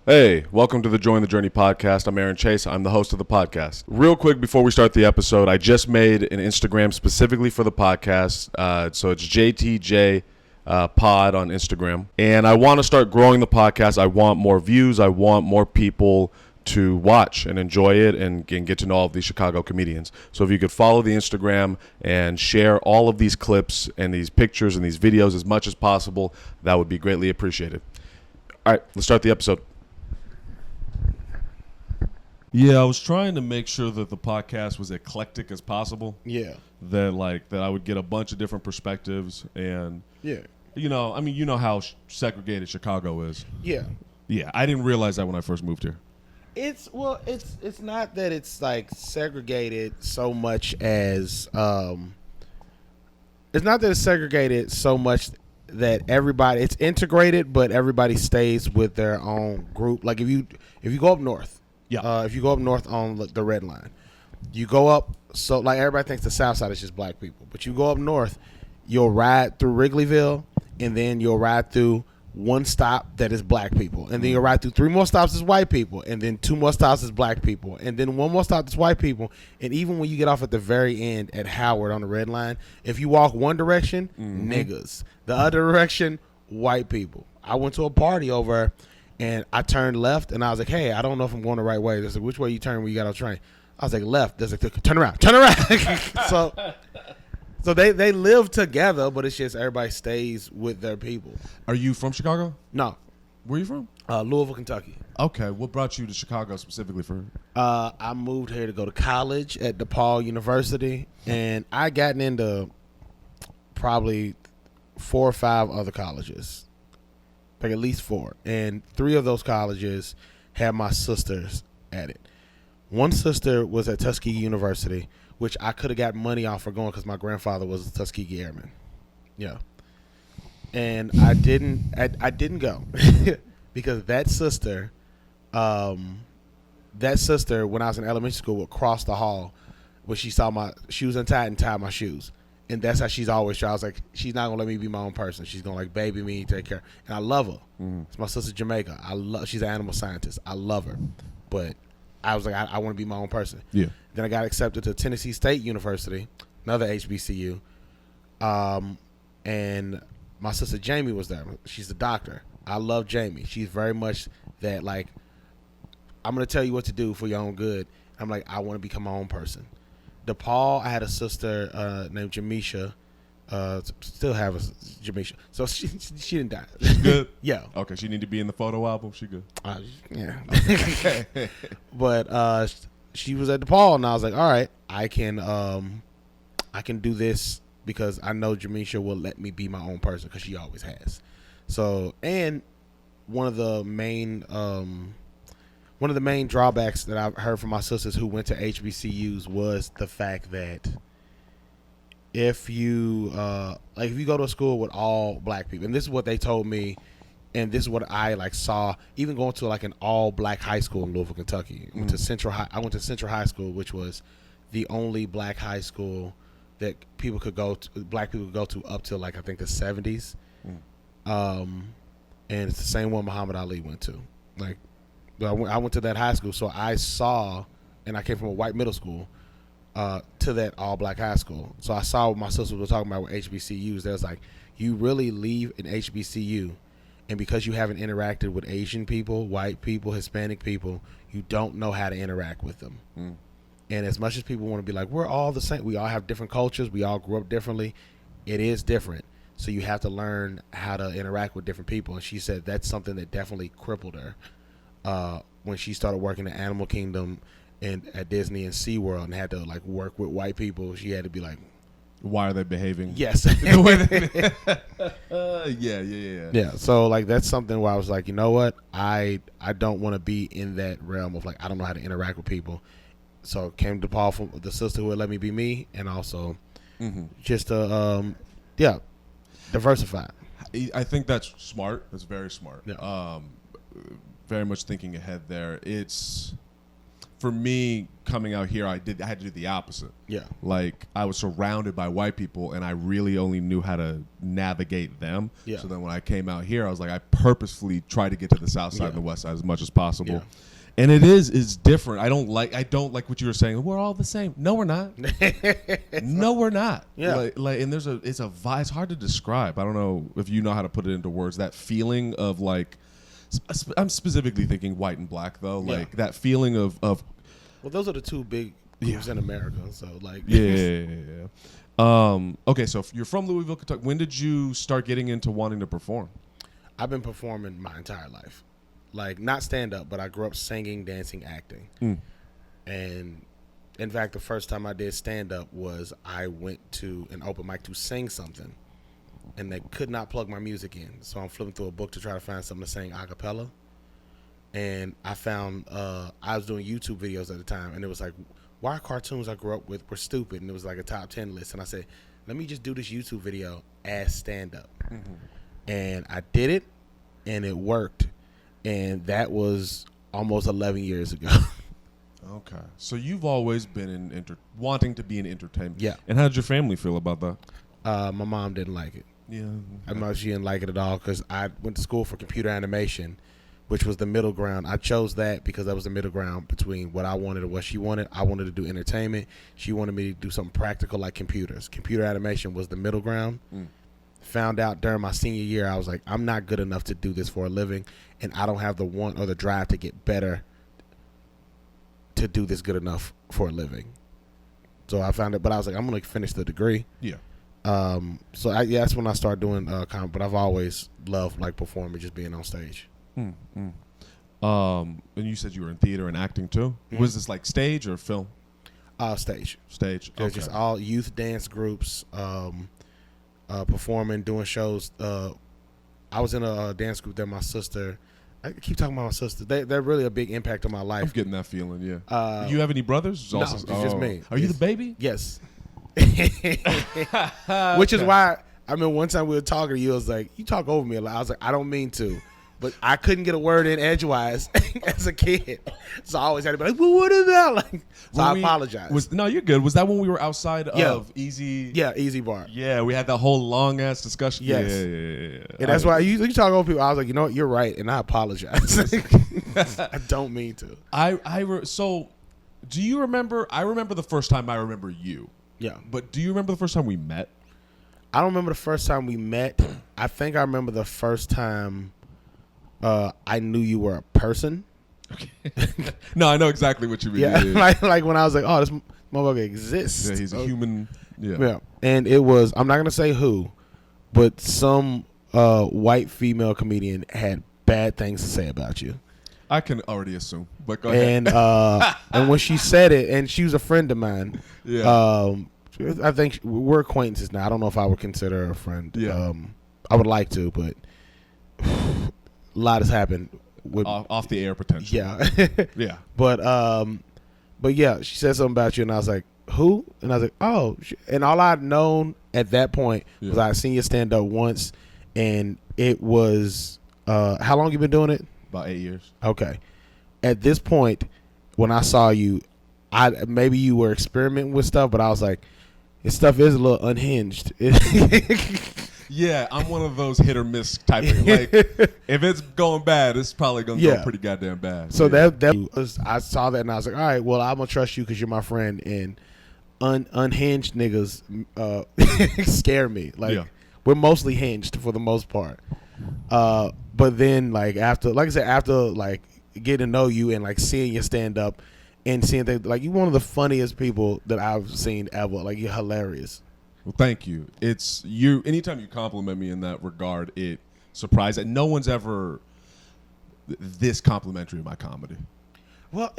Hey, welcome to the Join the Journey podcast. I'm Aaron Chase. I'm the host of the podcast. Real quick before we start the episode, I just made an Instagram specifically for the podcast. So it's JTJ Pod on Instagram. And I want to start growing the podcast. I want more views. I want more people to watch and enjoy it and get to know all of these Chicago comedians. So if you could follow the Instagram and share all of these clips and these pictures and these videos as much as possible, that would be greatly appreciated. All right, let's start the episode. Yeah, I was trying to make sure that the podcast was eclectic as possible. Yeah. That I would get a bunch of different perspectives and you know how segregated Chicago is. Yeah. Yeah, I didn't realize that when I first moved here. It's not that it's like segregated so much as it's not that it's segregated so much that everybody, it's integrated, but everybody stays with their own group. Like if you go up north. Yeah. If you go up north on the red line, you go up, so like everybody thinks the south side is just black people, but you go up north, you'll ride through Wrigleyville, and then you'll ride through one stop that is black people, and then you'll ride through 3 more stops as white people, and then 2 more stops as black people, and then 1 more stop as white people. And even when you get off at the very end at Howard on the red line, if you walk one direction, niggas, the other direction, white people. I went to a party over, and I turned left, and I was like, hey, I don't know if I'm going the right way. They're like, which way you turn when you got on the train? I was like, left. They're like, turn around. So they live together, but it's just everybody stays with their people. Are you from Chicago? No. Where are you from? Louisville, Kentucky. Okay, what brought you to Chicago specifically for? I moved here to go to college at DePaul University, and I gotten into probably 4 or 5 other colleges. Like at least 4, and 3 of those colleges had my sisters at it. One sister was at Tuskegee University, which I could have got money off for going because my grandfather was a Tuskegee Airman. Yeah, and I didn't go because that sister, when I was in elementary school, would cross the hall when she saw my shoes untied and tied my shoes. And that's how she's always tried. I was like, she's not going to let me be my own person. She's going to, like, baby me, take care. And I love her. It's my sister, Jamaica. She's an animal scientist. I love her. But I was like, I want to be my own person. Yeah. Then I got accepted to Tennessee State University, another HBCU. And my sister, Jamie, was there. She's a doctor. I love Jamie. She's very much that, like, I'm going to tell you what to do for your own good. I'm like, I want to become my own person. DePaul, I had a sister named Jamisha. Still have a Jamisha. So she didn't die. She's good? Yeah. Okay, she need to be in the photo album? She good? Yeah. But she was at DePaul, and I was like, all right, I can do this because I know Jamisha will let me be my own person because she always has. So, and one of the main drawbacks that I've heard from my sisters who went to HBCUs was the fact that if you go to a school with all black people, and this is what they told me, and this is what I saw, even going to an all black high school in Louisville, Kentucky. I went to Central High School, which was the only black high school that black people could go to up till I think the 70s. And it's the same one Muhammad Ali went to. I went to that high school, so I saw, and I came from a white middle school to that all-black high school. So I saw what my sisters were talking about with HBCUs. They was like, you really leave an HBCU, and because you haven't interacted with Asian people, white people, Hispanic people, you don't know how to interact with them. And as much as people want to be like, we're all the same, we all have different cultures, we all grew up differently, it is different. So you have to learn how to interact with different people. And she said that's something that definitely crippled her. When she started working at Animal Kingdom and at Disney and SeaWorld and had to work with white people, she had to be like, why are they behaving? Yes. The way they Yeah. So that's something where I was like, you know what? I don't want to be in that realm of I don't know how to interact with people. So came to Paul from the sister who would let me be me, and also just diversify. I think that's smart. That's very smart. Yeah. Very much thinking ahead there. for me coming out here, I had to do the opposite. Yeah. Like I was surrounded by white people, and I really only knew how to navigate them. Yeah. So then when I came out here, I was like, I purposefully tried to get to the south side and the west side as much as possible. Yeah. And it's different. I don't like what you were saying. We're all the same. No, we're not. No, we're not. Yeah. Like, and it's a vibe. It's hard to describe. I don't know if you know how to put it into words. That feeling of like, I'm specifically thinking white and black though. Like that feeling of. Well, those are the two big groups in America. So like. Yeah. Okay, so you're from Louisville, Kentucky. When did you start getting into wanting to perform? I've been performing my entire life. Like, not stand-up, but I grew up singing, dancing, acting. And, in fact, the first time I did stand-up was I went to an open mic to sing something, and they could not plug my music in. So I'm flipping through a book to try to find something to sing a cappella. And I found I was doing YouTube videos at the time, and it was like, why cartoons I grew up with were stupid? And it was like a top 10 list. And I said, let me just do this YouTube video as stand-up. And I did it, and it worked. And that was almost 11 years ago. Okay. So you've always been in wanting to be in entertainment. Yeah. And how did your family feel about that? My mom didn't like it. Yeah. I'm not she didn't like it at all because I went to school for computer animation, which was the middle ground. I chose that because that was the middle ground between what I wanted and what she wanted. I wanted to do entertainment. She wanted me to do something practical like computers. Computer animation was the middle ground. Found out during my senior year, I was like, I'm not good enough to do this for a living, and I don't have the want or the drive to get better to do this good enough for a living. So I found it, but I was like, I'm going to finish the degree. Yeah. So that's when I started doing comedy, but I've always loved like performing, just being on stage. And you said you were in theater and acting too. Was this like stage or film? Stage. Stage. Okay. Just all youth dance groups, performing, doing shows. I was in a dance group that my sister. I keep talking about my sister. They're really a big impact on my life. I'm getting that feeling. Yeah. Do you have any brothers? No, it's just me. Are you the baby? Yes. Which is why I mean, one time we were talking to you. I was like, "You talk over me a lot." I was like, "I don't mean to." But I couldn't get a word in edgewise as a kid, so I always had to be like, "Well, what is that?" Like, so I apologize. No, you're good. Was that when we were outside of Easy? Yeah, Easy Bar. Yeah, we had that whole long ass discussion. Yes. Yeah. And that's why you talk over people. I was like, you know what, you're right, and I apologize. I don't mean to. So, do you remember? I remember the first time I remember you. Yeah. But do you remember the first time we met? I don't remember the first time we met. I think I remember the first time. I knew you were a person. Okay. No, I know exactly what you mean. Yeah, like when I was like, oh, this motherfucker exists. Yeah, he's a human. Yeah. And it was, I'm not going to say who, but some white female comedian had bad things to say about you. I can already assume, but go ahead. And when she said it, and she was a friend of mine. Yeah. I think we're acquaintances now. I don't know if I would consider her a friend. Yeah. I would like to, but a lot has happened with off the air potential. Yeah. Yeah. But yeah, she said something about you, and I was like, who? And I was like, oh. And all I'd known at that point was I'd seen you stand up once, and it was how long you been doing it? About 8 years. Okay. At this point, when I saw you, maybe you were experimenting with stuff, but I was like, this stuff is a little unhinged. Yeah, I'm one of those hit or miss type of like if it's going bad, it's probably gonna go pretty goddamn bad. So that was, I saw that and I was like, all right, well, I'm gonna trust you because you're my friend, and unhinged niggas scare me. Like we're mostly hinged for the most part. But then after getting to know you and like seeing you stand up and seeing things, like you're one of the funniest people that I've seen ever. Like you're hilarious. Well, thank you. It's you. Anytime you compliment me in that regard, it surprises. And no one's ever this complimentary of my comedy. Well,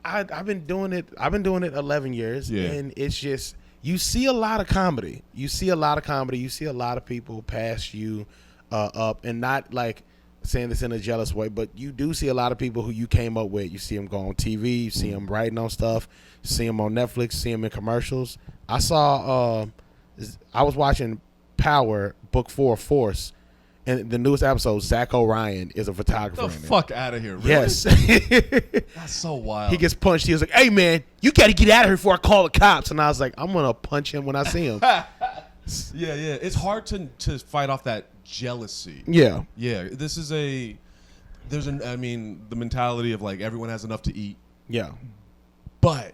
I've been doing it. I've been doing it 11 years, and it's just you see a lot of comedy. You see a lot of people pass you up, and not like saying this in a jealous way, but you do see a lot of people who you came up with. You see them go on TV. You see them writing on stuff. You see them on Netflix. See them in commercials. I saw. I was watching Power Book 4 Force, And the newest episode, Zach O'Ryan is a photographer. The fuck out of here! Really? Yes. That's so wild. He gets punched. He was like, "Hey man, you got to get out of here before I call the cops." And I was like, "I'm gonna punch him when I see him." Yeah. It's hard to fight off that jealousy. Yeah. This is the mentality of like everyone has enough to eat. Yeah. But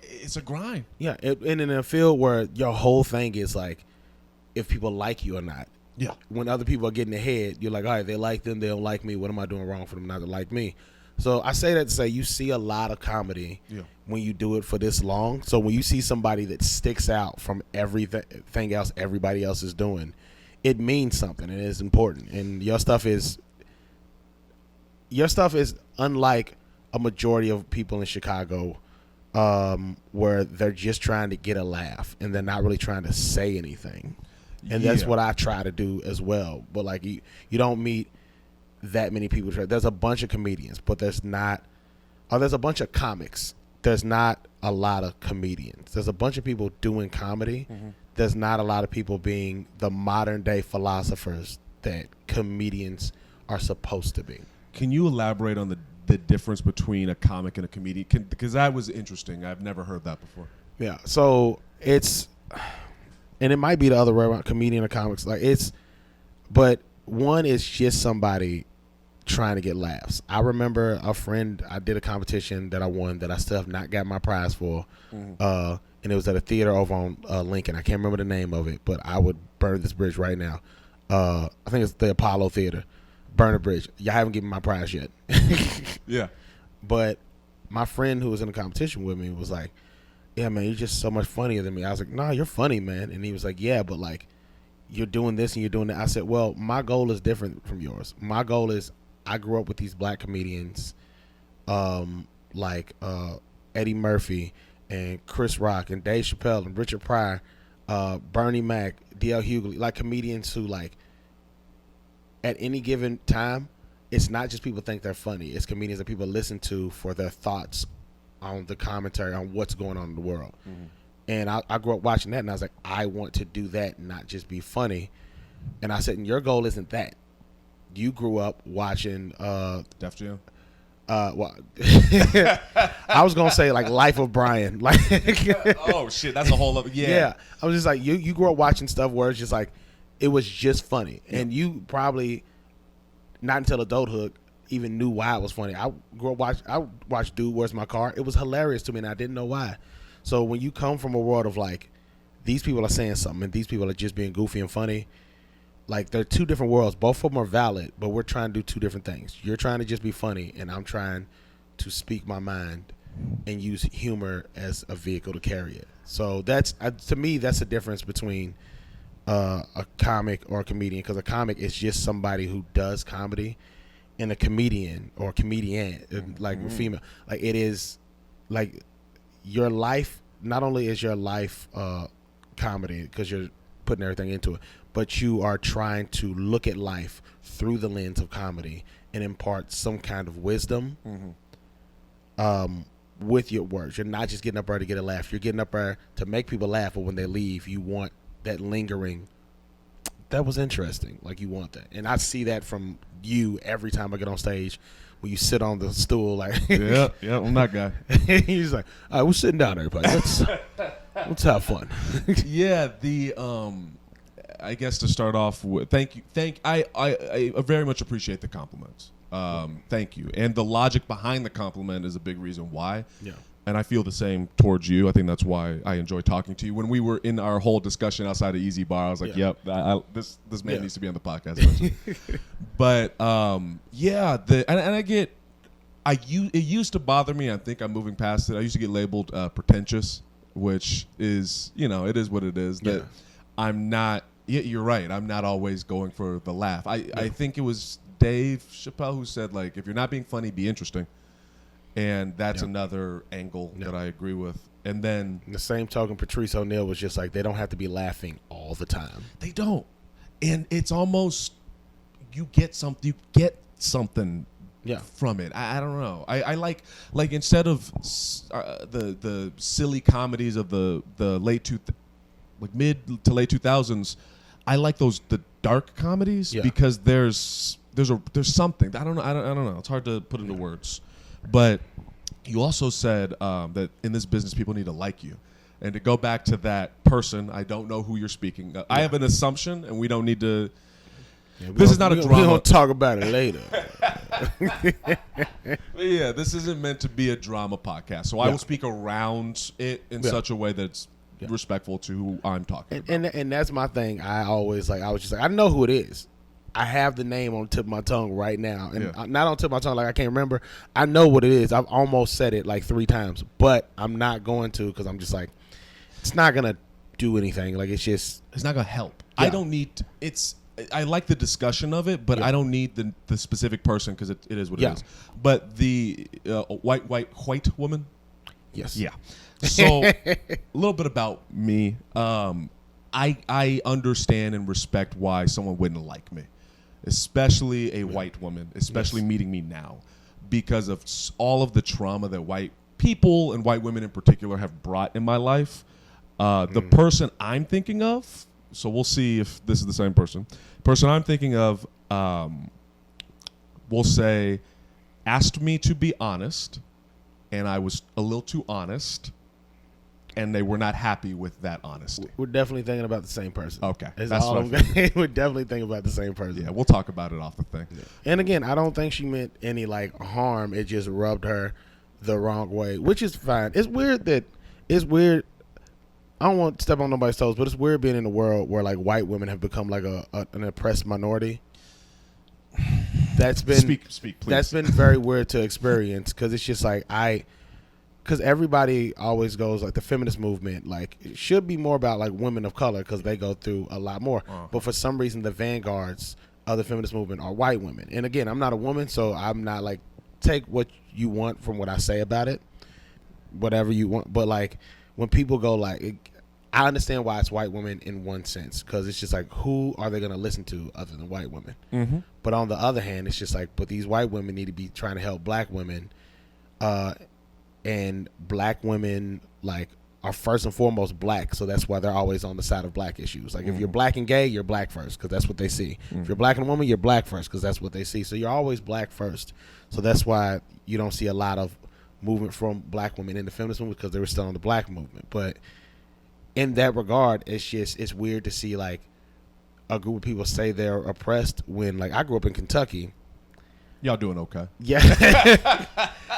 it's a grind. Yeah. And in a field where your whole thing is like, if people like you or not. Yeah. When other people are getting ahead, you're like, all right, they like them, they don't like me. What am I doing wrong for them not to like me? So I say that to say you see a lot of comedy when you do it for this long. So when you see somebody that sticks out from everything else everybody else is doing, it means something and it's important. And your stuff is unlike a majority of people in Chicago, where they're just trying to get a laugh and they're not really trying to say anything. And that's what I try to do as well. But like you don't meet that many people. There's a bunch of comedians, but there's a bunch of comics. There's not a lot of comedians. There's a bunch of people doing comedy. Mm-hmm. There's not a lot of people being the modern day philosophers that comedians are supposed to be. Can you elaborate on the difference between a comic and a comedian? Because that was interesting. I've never heard that before. Yeah. So it's... And it might be the other way around, comedian or comics. But one is just somebody trying to get laughs. I remember a friend, I did a competition that I won that I still have not got my prize for. Mm-hmm. And it was at a theater over on Lincoln. I can't remember the name of it, but I would burn this bridge right now. I think it's the Apollo Theater. Burn a bridge. Y'all haven't given me my prize yet. Yeah. But my friend who was in the competition with me was like, yeah, man, you're just so much funnier than me. I was like, nah, you're funny, man. And he was like, yeah, but like, you're doing this and you're doing that. I said, well, my goal is different from yours. My goal is I grew up with these black comedians like Eddie Murphy and Chris Rock and Dave Chappelle and Richard Pryor, Bernie Mac, D.L. Hughley, like comedians who like at any given time, it's not just people think they're funny. It's comedians that people listen to for their thoughts on the commentary on what's going on in the world. Mm-hmm. And I grew up watching that, and I was like, I want to do that, not just be funny. And I said, and your goal isn't that. You grew up watching Def Jam. Well, I was gonna say like Life of Brian. Like, oh shit, that's a whole other. Yeah, I was just like, you grew up watching stuff where it's just like, it was just funny, and you probably not until adulthood even knew why it was funny. I watched Dude, Where's My Car? It was hilarious to me, and I didn't know why. So when you come from a world of like, these people are saying something, and these people are just being goofy and funny, like they're two different worlds. Both of them are valid, but we're trying to do two different things. You're trying to just be funny, and I'm trying to speak my mind and use humor as a vehicle to carry it. So that's to me, that's the difference between a comic or a comedian, because a comic is just somebody who does comedy. And a comedian or comedian, like female, like it is, like your life. Not only is your life comedy because you're putting everything into it, but you are trying to look at life through the lens of comedy and impart some kind of wisdom with your words. You're not just getting up there to get a laugh. You're getting up there to make people laugh, but when they leave, you want that lingering. That was interesting. Like, you want that. And I see that from you every time I get on stage when you sit on the stool. Like, yeah, I'm that guy. He's like, all right, we're sitting down, everybody. Let's have fun. Yeah, I guess to start off with, I very much appreciate the compliments. Thank you. And the logic behind the compliment is a big reason why. Yeah. And I feel the same towards you. I think that's why I enjoy talking to you. When we were in our whole discussion outside of Easy Bar, I was like, yep, this man needs to be on the podcast. But, it used to bother me. I think I'm moving past it. I used to get labeled pretentious, which is, it is what it is. That I'm not, you're right, I'm not always going for the laugh. I think it was Dave Chappelle who said, like, if you're not being funny, be interesting. And that's another angle that I agree with. And then the same token, Patrice O'Neal was just like, they don't have to be laughing all the time. They don't. And it's almost, you get something from it. I don't know. I like instead of the silly comedies of the mid to late 2000s, I like the dark comedies because there's something. I don't know. It's hard to put into words. But you also said that in this business, people need to like you. And to go back to that person, I don't know who you're speaking. I have an assumption, and we don't need to. Yeah, this is not a drama. We're going to talk about it later. Yeah, this isn't meant to be a drama podcast. So I will speak around it in such a way that's respectful to who I'm talking about. And that's my thing. I was just like, I know who it is. I have the name on the tip of my tongue right now. And not on the tip of my tongue, like I can't remember. I know what it is. I've almost said it like 3 times. But I'm not going to because I'm just like, it's not going to do anything. Like, it's not going to help. Yeah. I don't need I like the discussion of it, but I don't need the specific person because it is what it is. But the white woman? Yes. Yeah. So a little bit about me. I understand and respect why someone wouldn't like me, especially a white woman, especially meeting me now, because of all of the trauma that white people and white women in particular have brought in my life. The person I'm thinking of, so we'll see if this is the same person. Person I'm thinking of, we'll say, asked me to be honest, and I was a little too honest, and they were not happy with that honesty. We're definitely thinking about the same person. Okay. That's all we're definitely thinking about the same person. Yeah, we'll talk about it off the thing. Yeah. And again, I don't think she meant any like harm. It just rubbed her the wrong way, which is fine. It's weird. I don't want to step on nobody's toes, but it's weird being in a world where like white women have become like an oppressed minority. That's been speak, please. That's been very weird to experience because it's just like because everybody always goes like the feminist movement like it should be more about like women of color because they go through a lot more. But for some reason the vanguards of the feminist movement are white women. And again, I'm not a woman, so I'm not like take what you want from what I say about it, whatever you want. But like when people go like, I understand why it's white women in one sense because it's just like who are they going to listen to other than white women? Mm-hmm. But on the other hand, it's just like but these white women need to be trying to help black women, and black women like are first and foremost black, so that's why they're always on the side of black issues. Like if you're black and gay, you're black first because that's what they see. If you're black and a woman, you're black first because that's what they see. So you're always black first. So that's why you don't see a lot of movement from black women in the feminist movement because they were still on the black movement. But in that regard, it's weird to see like a group of people say they're oppressed when like I grew up in Kentucky. Y'all doing okay? Yeah.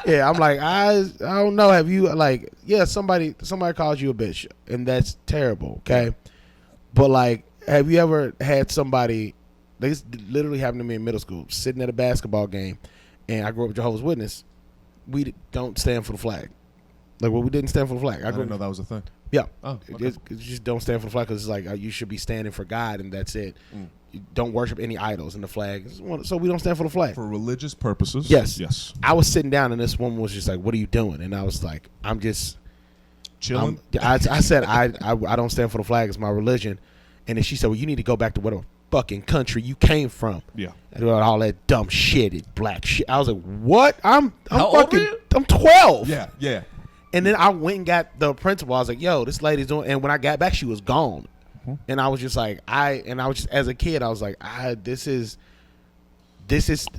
Yeah, I'm like I don't know. Have you like somebody calls you a bitch and that's terrible, okay? But like have you ever had somebody this literally happened to me in middle school, sitting at a basketball game and I grew up Jehovah's Witness. We don't stand for the flag. Like we didn't stand for the flag. I didn't know that was a thing. Yeah. Oh, okay. It just don't stand for the flag because it's like you should be standing for God and that's it. You don't worship any idols in the flag. So we don't stand for the flag. For religious purposes? Yes. I was sitting down and this woman was just like, what are you doing? And I was like, I'm just chilling. I said, I don't stand for the flag. It's my religion. And then she said, well, you need to go back to whatever fucking country you came from. Yeah. And all that dumb shit, black shit. I was like, what? I'm How old are you? I'm 12. Yeah. And then I went and got the principal. I was like, yo, this lady's doing, and when I got back, she was gone. And I was just like, as a kid, I was like, this is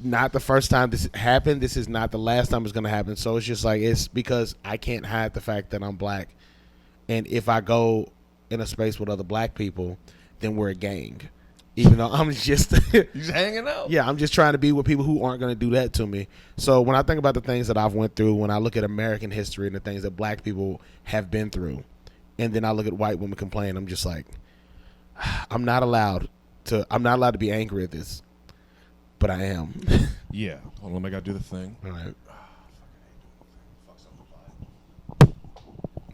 not the first time this happened. This is not the last time it's going to happen. So it's just like, it's because I can't hide the fact that I'm black. And if I go in a space with other black people, then we're a gang. Even though I'm just you're just hanging out. Yeah, I'm just trying to be with people who aren't going to do that to me. So when I think about the things that I've went through, when I look at American history and the things that black people have been through, and then I look at white women complain, I'm just like, I'm not allowed to be angry at this, but I am. Yeah. Hold on, I gotta do the thing. All right.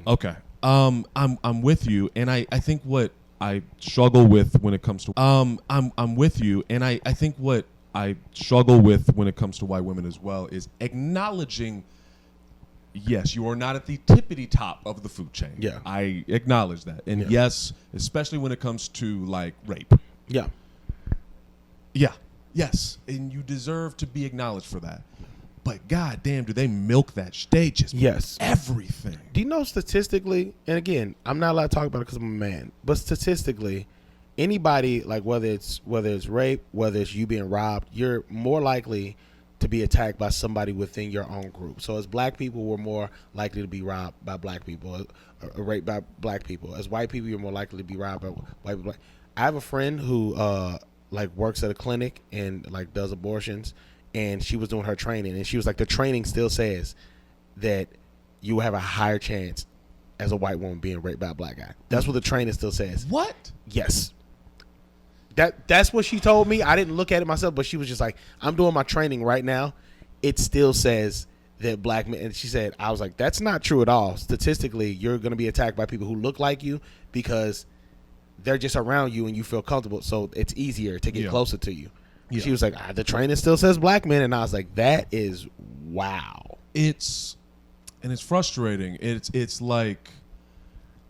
Okay. I'm with you, and I think what I struggle with when it comes to I'm with you, and I think what I struggle with when it comes to white women as well is acknowledging. Yes, you are not at the tippity top of the food chain. Yeah. I acknowledge that. And yes, especially when it comes to like rape. Yeah. Yeah. Yes. And you deserve to be acknowledged for that. But goddamn, do they milk that? They just everything. Do you know statistically, and again, I'm not allowed to talk about it because I'm a man, but statistically, anybody, like whether it's rape, whether it's you being robbed, you're more likely to be attacked by somebody within your own group. So as black people, we're more likely to be robbed by black people, or raped by black people. As white people, you're more likely to be robbed by white people. I have a friend who like works at a clinic and like does abortions, and she was doing her training, and she was like, the training still says that you have a higher chance as a white woman being raped by a black guy. That's what the training still says. What? Yes. That's what she told me. I didn't look at it myself, but she was just like, I'm doing my training right now. It still says that black men, and she said, I was like, that's not true at all. Statistically, you're going to be attacked by people who look like you because they're just around you and you feel comfortable. So it's easier to get closer to you. Yeah. She was like, the training still says black men. And I was like, that is wow. It's frustrating. It's like,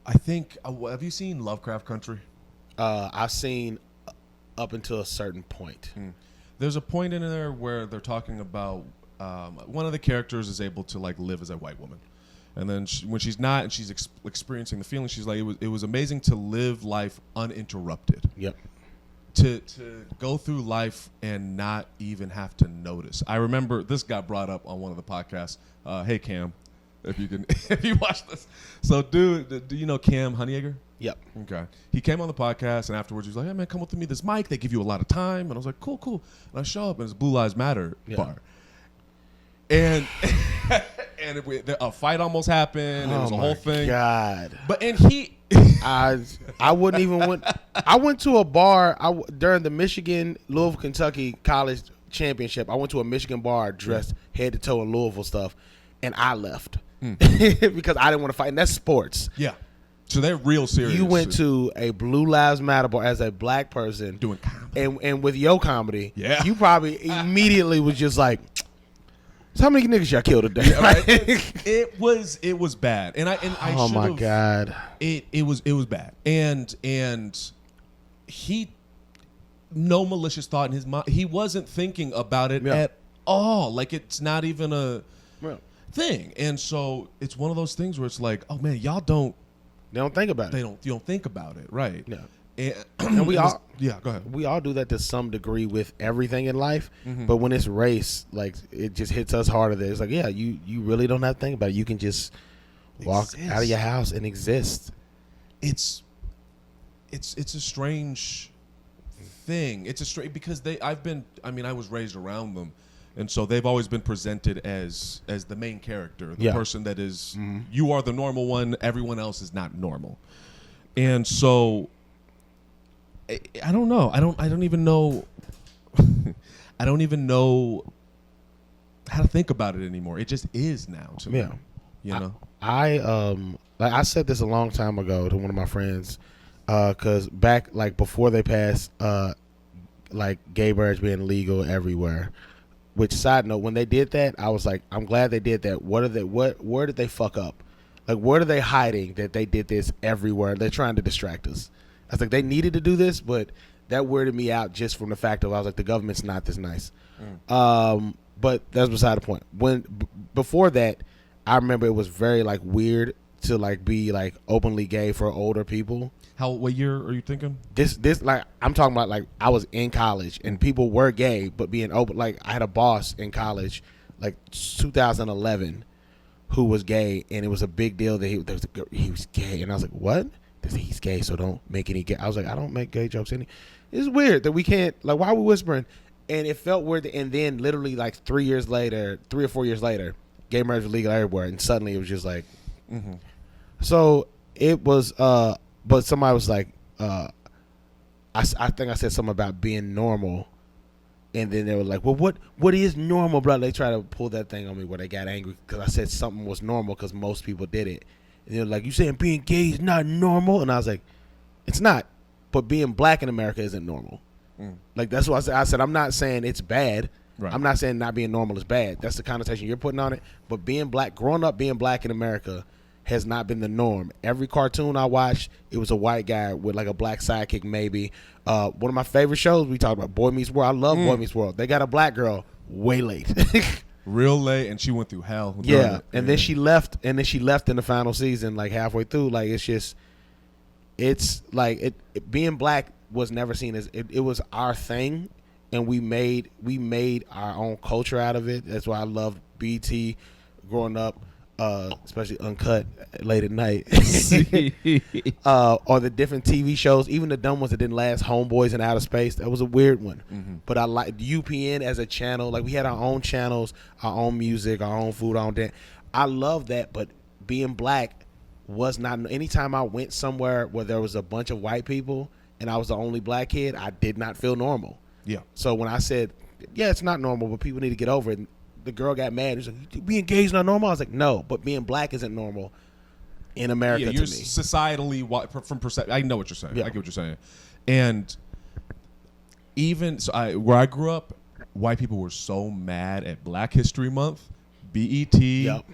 I think, have you seen Lovecraft Country? I've seen up until a certain point. There's a point in there where they're talking about one of the characters is able to like live as a white woman, and then when she's not and she's experiencing the feeling, she's like, it was amazing to live life uninterrupted. Yep. To go through life and not even have to notice. I remember this got brought up on one of the podcasts. Hey Cam, if you watch this. So do you know Cam Honeyegger? Yep. Okay. He came on the podcast, and afterwards he was like, hey, man, come with me this mic. They give you a lot of time. And I was like, cool. And I show up, and it's Blue Lives Matter bar. And a fight almost happened. It was a whole thing. God. But, and he... I wouldn't even went... I went to a bar during the Michigan, Louisville, Kentucky College Championship. I went to a Michigan bar dressed head to toe in Louisville stuff, and I left. Because I didn't want to fight. And that's sports. Yeah. So they're real serious. You went to a Blue Lives Matter bar as a black person doing comedy, and with your comedy, you probably immediately was just like, so how many niggas y'all killed today? Yeah, right? it was bad, and I oh my God, it was bad, and he no malicious thought in his mind. He wasn't thinking about it at all. Like it's not even a thing, and so it's one of those things where it's like, oh man, y'all don't. They don't think about it. You don't think about it, right? Yeah. And we all go ahead. We all do that to some degree with everything in life, but when it's race, like it just hits us harder. It's like, yeah, you really don't have to think about it. You can just walk out of your house and exist. It's a strange thing. It's a strange because I was raised around them. And so they've always been presented as the main character, the person that is, you are the normal one, everyone else is not normal. And so, I don't know. I don't even know. I don't even know how to think about it anymore. It just is now to me. You know? I said this a long time ago to one of my friends, because back, like, before they passed, like, gay marriage being legal everywhere. Which, side note, when they did that, I was like, I'm glad they did that. Where did they fuck up? Like, what are they hiding that they did this everywhere? They're trying to distract us. I was like, they needed to do this, but that weirded me out just from the fact of I was like, the government's not this nice. But that's beside the point. Before that, I remember it was very like weird to like be like openly gay for older people. What year are you thinking? This like I'm talking about like I was in college and people were gay but being open. Like I had a boss in college, like 2011, who was gay, and it was a big deal that he was gay, and I was like, what? He's gay, so don't make any gay. I was like, I don't make gay jokes any. It's weird that we can't, like, why are we whispering? And it felt weird, and then literally like 3 or 4 years later, gay marriage was legal everywhere, and suddenly it was just like, so it was. But somebody was like, I think I said something about being normal, and then they were like, well, what is normal, bro? They tried to pull that thing on me where they got angry because I said something was normal because most people did it. And they were like, you saying being gay is not normal? And I was like, it's not, but being black in America isn't normal. Like, that's what I said. I said, I'm not saying it's bad. Right. I'm not saying not being normal is bad. That's the connotation you're putting on it. But being black, growing up being black in America has not been the norm. Every cartoon I watched, it was a white guy with like a black sidekick maybe. One of my favorite shows, we talked about Boy Meets World. I love Boy Meets World. They got a black girl way late. Real late, and she went through hell. Yeah, and then she left, in the final season, like halfway through. Like, it's just, it's like, being black was never seen as it was our thing, and we made our own culture out of it. That's why I loved BT growing up, especially Uncut late at night, or the different TV shows, even the dumb ones that didn't last, Homeboys in Outer Space. That was a weird one, but I liked UPN as a channel. Like we had our own channels, our own music, our own food, our own dance. I love that, but being black was not. Anytime I went somewhere where there was a bunch of white people and I was the only black kid, I did not feel normal. Yeah. So when I said, yeah, it's not normal, but people need to get over it, the girl got mad. She's like, being gay is not normal. I was like, no, but being black isn't normal in America to me. Societally, from perception, I know what you're saying. Yeah. I get what you're saying. And even where I grew up, white people were so mad at Black History Month, BET, Yep.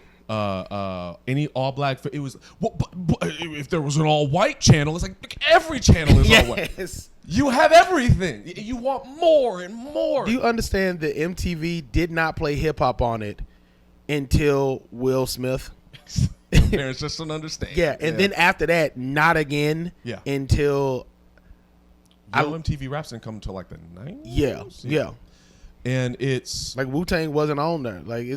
Any all black. It was but if there was an all white channel, it's like every channel is all white. Yes. You have everything. You want more and more. Do you understand that MTV did not play hip hop on it until Will Smith? Parents just don't understand. Yeah, and then after that, not again. Yeah. Until MTV Raps didn't come until like the 90s. yeah. And it's like Wu-Tang wasn't on there. Like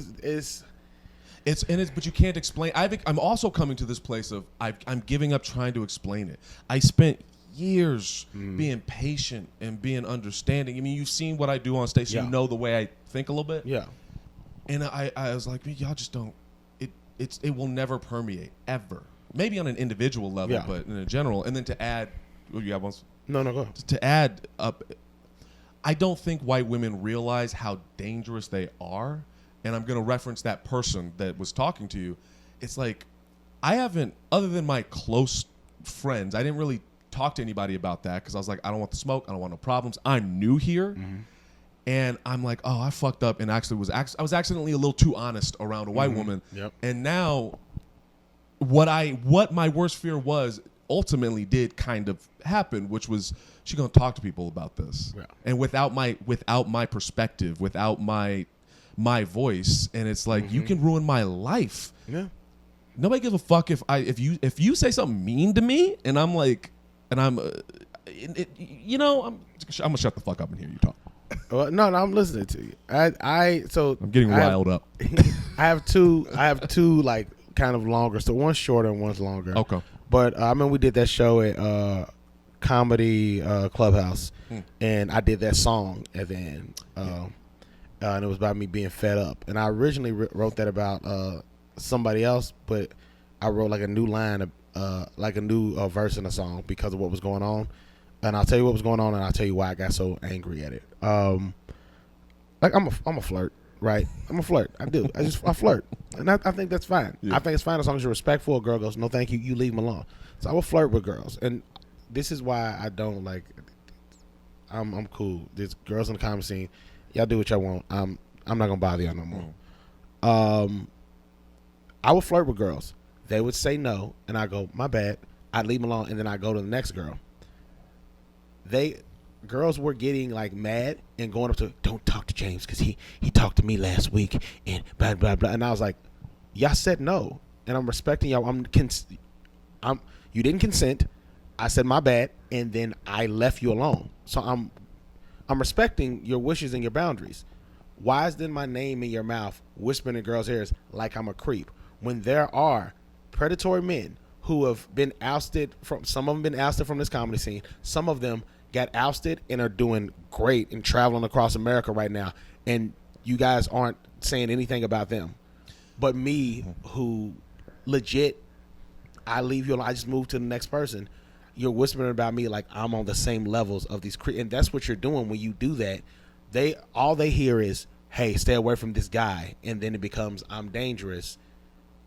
but you can't explain. I'm also coming to this place of I'm giving up trying to explain it. I spent years being patient and being understanding. I mean, you've seen what I do on stage, so you know the way I think a little bit. Yeah. And I was like, y'all just don't. It will never permeate ever. Maybe on an individual level, but in a general. And then to add, you have one. No, go ahead. To add up, I don't think white women realize how dangerous they are. And I'm going to reference that person that was talking to you. It's like, I haven't, other than my close friends, I didn't really talk to anybody about that because I was like, I don't want the smoke. I don't want no problems. I'm new here. And I'm like, oh, I fucked up. And actually I was accidentally a little too honest around a white woman. Yep. And now what my worst fear was ultimately did kind of happen, which was she going to talk to people about this. Yeah. And without my perspective, without my voice, and it's like you can ruin my life. Yeah. Nobody gives a fuck if you say something mean to me, and I'm like, and I'm gonna shut the fuck up and hear you talk. Well, no, I'm listening to you. I'm getting riled up. I have two like kind of longer. So one's shorter and one's longer. Okay. But I remember we did that show at Comedy Clubhouse, and I did that song at the end. And it was about me being fed up. And I originally wrote that about somebody else, but I wrote like a new line, like a new verse in a song because of what was going on. And I'll tell you what was going on, and I'll tell you why I got so angry at it. Like I'm a flirt, right? I'm a flirt. I do. I flirt, and I think that's fine. Yeah. I think it's fine as long as you're respectful. A girl goes, no, thank you. You leave them alone. So I will flirt with girls, and this is why I don't like. I'm cool. There's girls in the comedy scene. Y'all do what y'all want. I'm not gonna bother y'all no more. I would flirt with girls. They would say no, and I go, my bad. I'd leave them alone, and then I go to the next girl. Girls were getting like mad and going up to, don't talk to James because he talked to me last week and blah blah blah. And I was like, y'all said no, and I'm respecting y'all. You didn't consent. I said my bad, and then I left you alone. So I'm respecting your wishes and your boundaries. Why is then my name in your mouth whispering in girls' ears like I'm a creep when there are predatory men who have been ousted from, some of them been ousted from this comedy scene, some of them got ousted and are doing great and traveling across America right now, and you guys aren't saying anything about them. But me, who legit, I leave you alone, I just move to the next person. You're whispering about me like I'm on the same levels of these and that's what you're doing when you do that. All they hear is, hey, stay away from this guy, and then it becomes I'm dangerous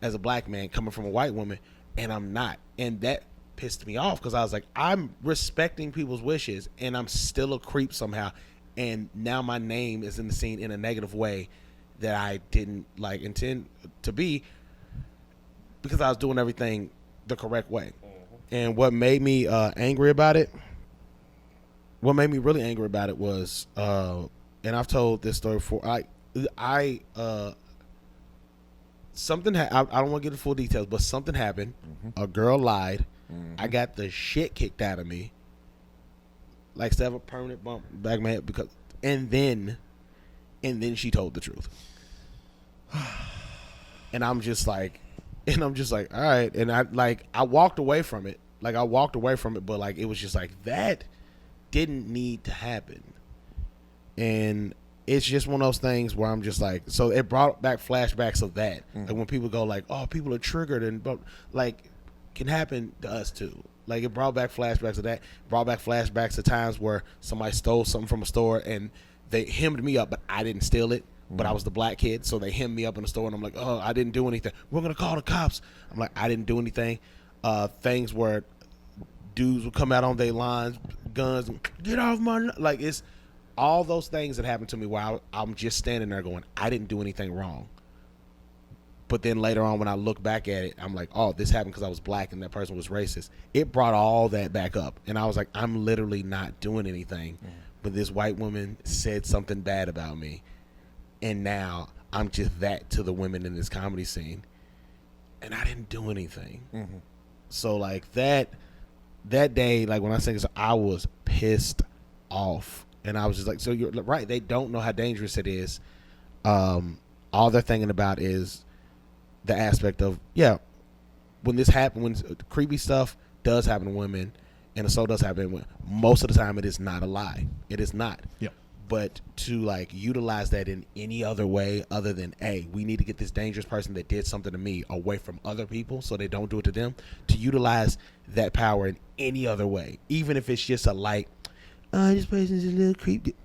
as a black man coming from a white woman, and I'm not. And that pissed me off because I was like, I'm respecting people's wishes, and I'm still a creep somehow. And now my name is in the scene in a negative way that I didn't like intend to be because I was doing everything the correct way. And what made me angry about it, what made me really angry about it was, and I've told this story before. Something I don't want to get into full details, but something happened. A girl lied. I got the shit kicked out of me. like instead of a permanent bump back of my head because and then she told the truth. And I'm just like, all right. And I walked away from it. Like I walked away from it, but like it was just like that didn't need to happen. And it's just one of those things where I'm just like, so it brought back flashbacks of that. Like when people go like, oh, people are triggered and like can happen to us too. Like it brought back flashbacks of that. Brought back flashbacks of times where somebody stole something from a store and they hemmed me up, but I didn't steal it. But I was the black kid, so they hemmed me up in the store, and I'm like, oh, I didn't do anything. We're going to call the cops. I'm like, I didn't do anything. Things where dudes would come out on their lines, guns, and get off my... Like, it's all those things that happened to me while I'm just standing there going, I didn't do anything wrong. But then later on when I look back at it, I'm like, oh, this happened because I was black and that person was racist. It brought all that back up. And I was like, I'm literally not doing anything. But this white woman said something bad about me. And now I'm just that to the women in this comedy scene. And I didn't do anything. So like that day, like when I say this, I was pissed off. And I was just like, so you're right. They don't know how dangerous it is. All they're thinking about is the aspect of, when this happens, when creepy stuff does happen to women and so does happen to women, most of the time it is not a lie. It is not. Yeah. But to like utilize that in any other way other than, hey, we need to get this dangerous person that did something to me away from other people so they don't do it to them, to utilize that power in any other way, even if it's just a light, this person's a little creepy.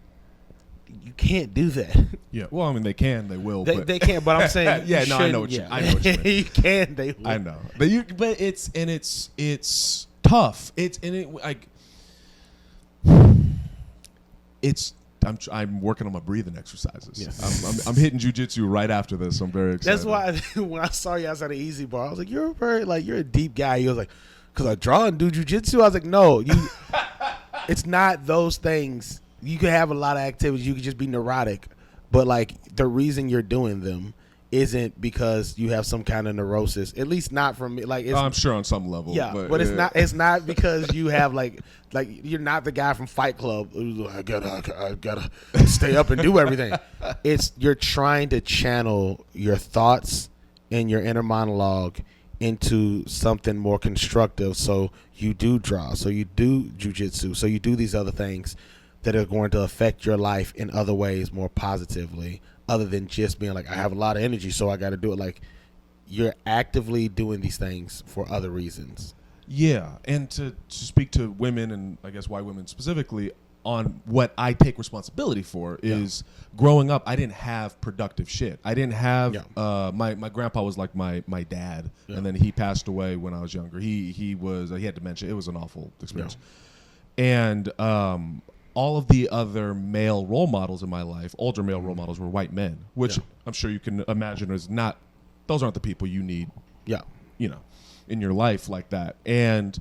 You can't do that. Yeah. Well, I mean, they can, they will. They can, but I'm saying, yeah, no, I know what you mean. You can, they will. I know, but it's tough. I'm working on my breathing exercises. Yes. I'm hitting jujitsu right after this. I'm very excited. That's why when I saw you outside of Easy Bar, I was like, you're a deep guy. He was like, because I draw and do jujitsu. I was like, no, it's not those things. You can have a lot of activities. You can just be neurotic, but like the reason you're doing them isn't because you have some kind of neurosis. At least not from me. Like I'm sure on some level. Yeah, but it's not. It's not because you have like you're not the guy from Fight Club. I gotta stay up and do everything. It's you're trying to channel your thoughts and your inner monologue into something more constructive. So you do draw. So you do jujitsu. So you do these other things that are going to affect your life in other ways more positively, other than just being like, I have a lot of energy, so I got to do it. Like, you're actively doing these things for other reasons. Yeah, and to speak to women, and I guess white women specifically, on what I take responsibility for is growing up, I didn't have productive shit. I didn't have my grandpa was like my dad, and then he passed away when I was younger. He had dementia. It was an awful experience. And all of the other male role models in my life, older male role models, were white men, which I'm sure you can imagine is not, those aren't the people you need, in your life like that. And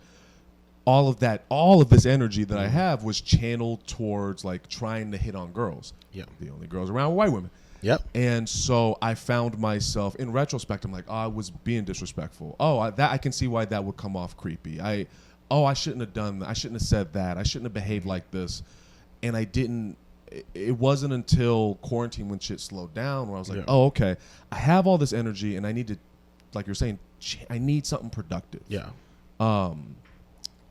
all of this energy that I have was channeled towards like trying to hit on girls. Yeah. The only girls around were white women. Yep. And so I found myself, in retrospect, I'm like, I was being disrespectful. I can see why that would come off creepy. I shouldn't have done that. I shouldn't have said that. I shouldn't have behaved like this. And I didn't, it wasn't until quarantine when shit slowed down where I was like, oh, okay, I have all this energy and I need to, like you're saying, I need something productive. Yeah.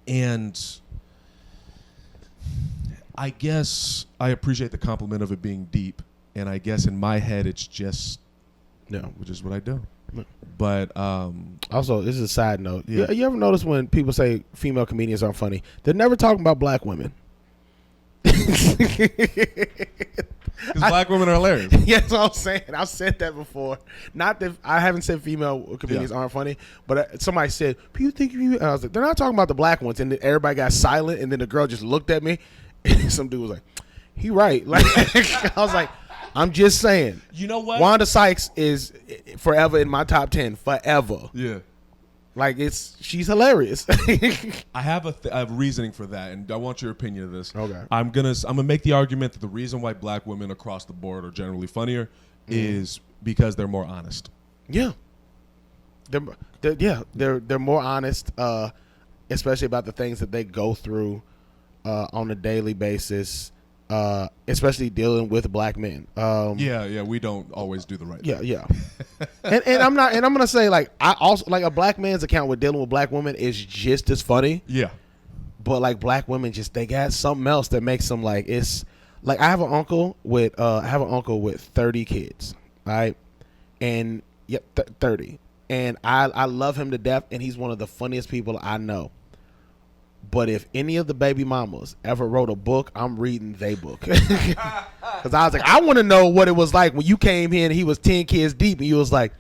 And I guess I appreciate the compliment of it being deep. And I guess in my head, it's just, which is what I do. But also, this is a side note. You ever notice when people say female comedians aren't funny, they're never talking about black women. Because black women are hilarious. Yeah, that's what I'm saying. I've said that before. Not that I haven't said female comedians aren't funny, but somebody said, "People think you." I was like, "They're not talking about the black ones." And then everybody got silent, and then the girl just looked at me, and some dude was like, "He right." Like I was like, "I'm just saying." You know what? Wanda Sykes is forever in my top 10. Forever. Yeah. Like she's hilarious. I have a reasoning for that, and I want your opinion of this. Okay. I'm gonna make the argument that the reason why black women across the board are generally funnier is because they're more honest. Yeah. They're more honest, especially about the things that they go through on a daily basis, especially dealing with black men. Yeah, we don't always do the right thing. Yeah. and I'm gonna say, like, I also like a black man's account with dealing with black women is just as funny. Yeah. But like black women, just they got something else that makes them like it's like I have an uncle with 30 kids, right? And 30, and I love him to death, and he's one of the funniest people I know. But if any of the baby mamas ever wrote a book, I'm reading they book. Because I was like, I want to know what it was like when you came here and he was 10 kids deep, and you was like,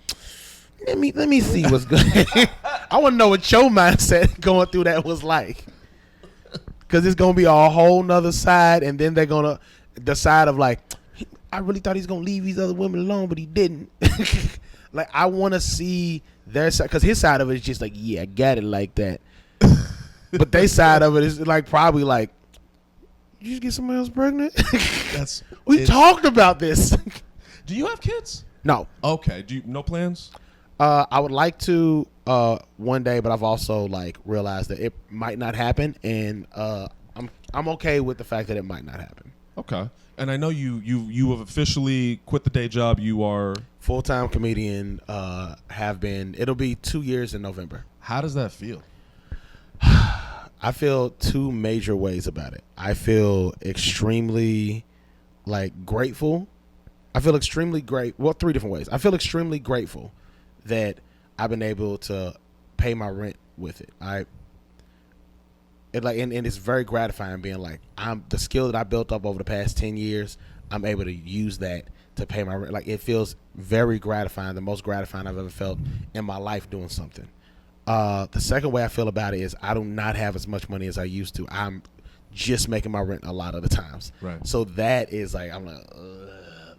let me see what's good. I want to know what your mindset going through that was like. Because it's going to be a whole nother side, and then they're going to decide of like, I really thought he's going to leave these other women alone, but he didn't. Like, I want to see their side, because his side of it is just like, yeah, I got it like that. But their side of it is like probably like, you just get somebody else pregnant? We talked about this. Do you have kids? No. Okay. No plans? I would like to one day, but I've also like realized that it might not happen, and I'm okay with the fact that it might not happen. Okay. And I know you have officially quit the day job. You are full-time comedian. Have been. It'll be 2 years in November. How does that feel? I feel two major ways about it. I feel extremely like grateful. I feel extremely great. Well, three different ways. I feel extremely grateful that I've been able to pay my rent with it. And it's very gratifying being like, I'm the skill that I built up over the past 10 years. I'm able to use that to pay my rent. Like, it feels very gratifying, the most gratifying I've ever felt in my life doing something. The second way I feel about it is I do not have as much money as I used to. I'm just making my rent a lot of the times. Right. So that is like, I'm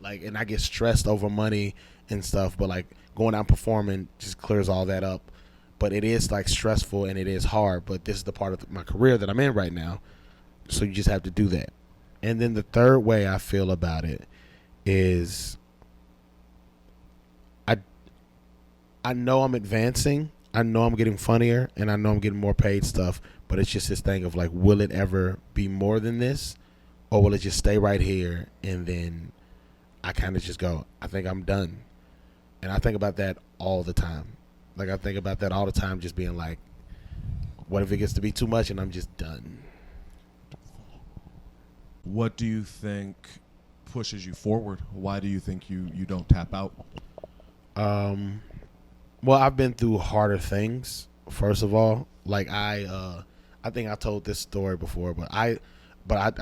like, and I get stressed over money and stuff, but like going out and performing just clears all that up. But it is like stressful and it is hard, but this is the part of my career that I'm in right now. So you just have to do that. And then the third way I feel about it is I know I'm advancing. I know I'm getting funnier, and I know I'm getting more paid stuff, but it's just this thing of like, will it ever be more than this, or will it just stay right here, and then I kind of just go, I think I'm done. And I think about that all the time. Like, I think about that all the time, just being like, what if it gets to be too much and I'm just done? What do you think pushes you forward? Why do you think you don't tap out? Well, I've been through harder things, first of all. Like, I think I told this story before, but I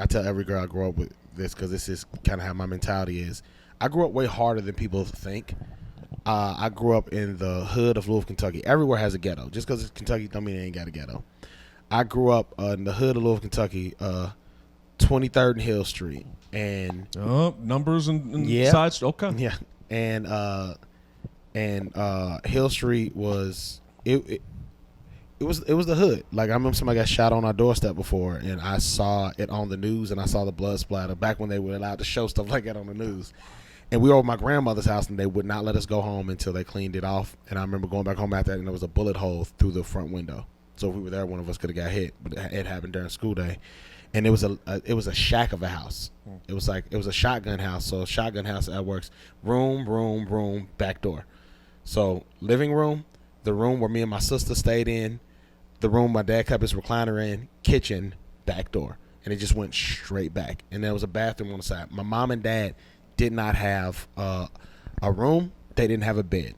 tell every girl I grow up with this, because this is kind of how my mentality is. I grew up way harder than people think. I grew up in the hood of Louisville, Kentucky. Everywhere has a ghetto. Just because it's Kentucky don't mean it ain't got a ghetto. I grew up in the hood of Louisville, Kentucky, 23rd and Hill Street. And numbers and yeah, sides? Okay. Yeah. And Hill Street was it was the hood. Like, I remember somebody got shot on our doorstep before, and I saw it on the news, and I saw the blood splatter back when they were allowed to show stuff like that on the news. And we were over my grandmother's house, and they would not let us go home until they cleaned it off. And I remember going back home after that, and there was a bullet hole through the front window. So if we were there, one of us could have got hit. But it happened during school day, and it was a shack of a house. It was a shotgun house. So a shotgun house that works room, back door. So living room, the room where me and my sister stayed in, the room my dad kept his recliner in, kitchen, back door. And it just went straight back. And there was a bathroom on the side. My mom and dad did not have a room. They didn't have a bed.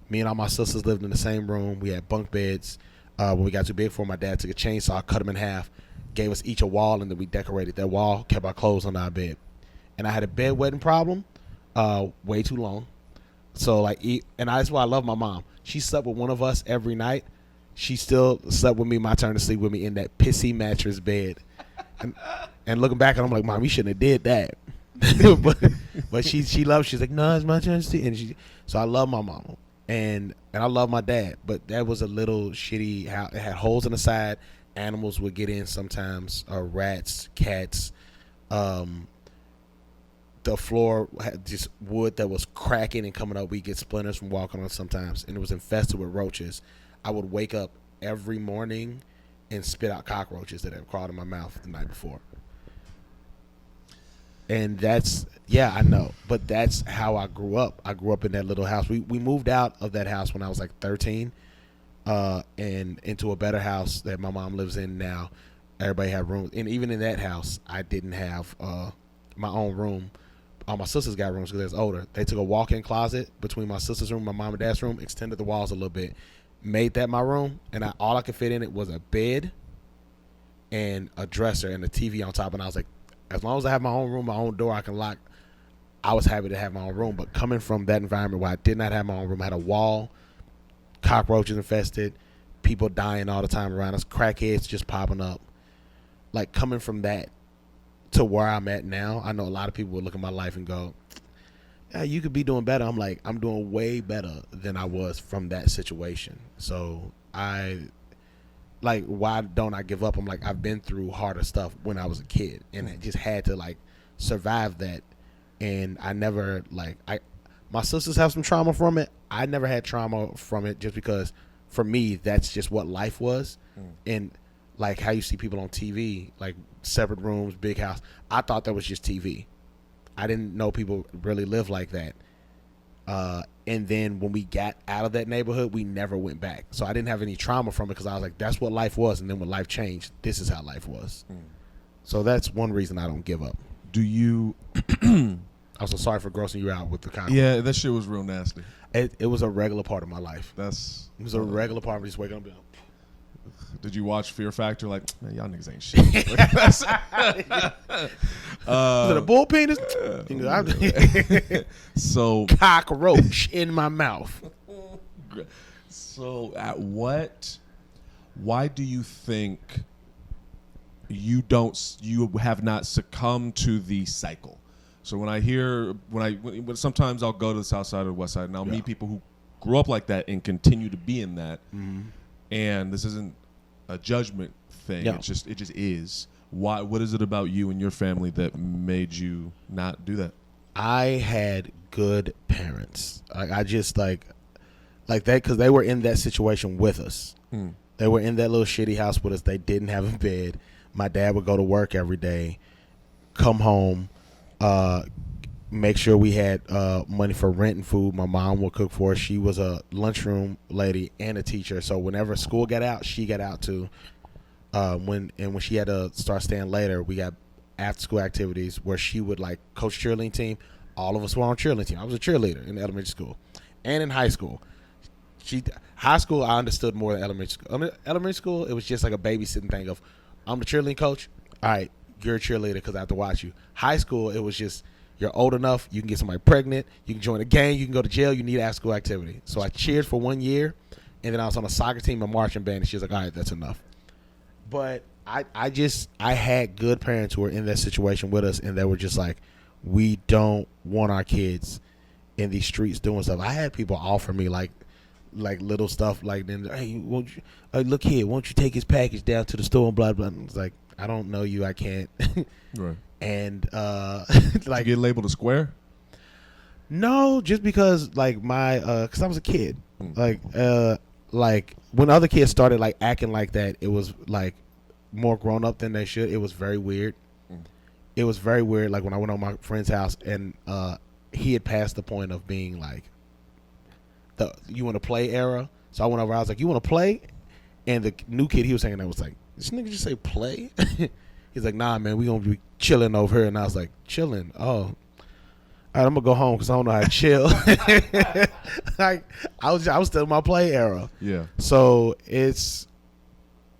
Me and all my sisters lived in the same room. We had bunk beds. When we got too big for it, my dad took a chainsaw, cut them in half, gave us each a wall, and then we decorated that wall, kept our clothes under our bed. And I had a bedwetting problem way too long. So that's why I love my mom. She slept with one of us every night. She still slept with me, my turn to sleep with me, in that pissy mattress bed. And looking back, I'm like, Mom, you shouldn't have did that. but she loves. She's like, no, it's my turn to sleep. And so I love my mom, and I love my dad. But that was a little shitty. It had holes in the side. Animals would get in sometimes. Rats, cats. The floor had just wood that was cracking and coming up. We get splinters from walking on sometimes, and it was infested with roaches. I would wake up every morning and spit out cockroaches that had crawled in my mouth the night before. And that's, yeah, I know, but that's how I grew up. I grew up in that little house. We moved out of that house when I was like 13, and into a better house that my mom lives in now. Everybody had rooms, and even in that house, I didn't have my own room. All my sisters got rooms because they was older. They took a walk-in closet between my sister's room and my mom and dad's room, extended the walls a little bit, made that my room, and all I could fit in it was a bed and a dresser and a TV on top. And I was like, as long as I have my own room, my own door I can lock, I was happy to have my own room. But coming from that environment where I did not have my own room, I had a wall, cockroaches infested, people dying all the time around us, crackheads just popping up. Like, coming from that to where I'm at now, I know a lot of people would look at my life and go, yeah, you could be doing better. I'm like, I'm doing way better than I was from that situation. So why don't I give up? I'm like, I've been through harder stuff when I was a kid, and I just had to like survive that. And I never my sisters have some trauma from it. I never had trauma from it just because for me, that's just what life was. And like how you see people on TV, like separate rooms, big house. I thought that was just TV. I didn't know people really live like that. And then when we got out of that neighborhood, we never went back. So I didn't have any trauma from it because I was like, that's what life was. And then when life changed, this is how life was. So that's one reason I don't give up. Do you... I'm so sorry for grossing you out with the comment. Yeah, that shit was real nasty. It was a regular part of my life. It was a regular part of just waking up and did you watch Fear Factor? Like, man, y'all niggas ain't shit. Is it a bull penis? So cockroach in my mouth. So why do you think you have not succumbed to the cycle? So when sometimes I'll go to the south side or the west side and I'll meet people who grew up like that and continue to be in that. Mm-hmm. And this isn't a judgment thing. Yeah. It just is. Why? What is it about you and your family that made you not do that? I had good parents. I just like that because they were in that situation with us. They were in that little shitty house with us. They didn't have a bed. My dad would go to work every day, come home, make sure we had money for rent and food. My mom would cook for us. She was a lunchroom lady and a teacher. So whenever school got out, she got out too. When she had to start staying later, we got after school activities where she would like coach cheerleading team. All of us were on cheerleading team. I was a cheerleader in elementary school and in high school. High school, I understood more than elementary school. Elementary school, it was just like a babysitting thing of, I'm the cheerleading coach. All right, you're a cheerleader because I have to watch you. High school, it was just, you're old enough, you can get somebody pregnant, you can join a gang, you can go to jail, you need after school activity. So I cheered for 1 year, and then I was on a soccer team and marching band, and she was like, all right, that's enough. But I had good parents who were in that situation with us, and they were just like, we don't want our kids in these streets doing stuff. I had people offer me like little stuff like, then, hey, look here, won't you take his package down to the store and blah, blah. And it's like, I don't know you, I can't. Right. And Did you get labeled a square? No, just because like because I was a kid. Like when other kids started like acting like that, it was like more grown up than they should. It was very weird. It was very weird. Like when I went on my friend's house and he had passed the point of being like the you want to play era. So I went over. I was like, you want to play? And the new kid he was hanging out was like, this nigga just say play? He's like, nah, man, we gonna be chilling over here. And I was like, chilling? Oh, all right, I'm gonna go home because I don't know how to chill. Like I was still in my play era. Yeah. So it's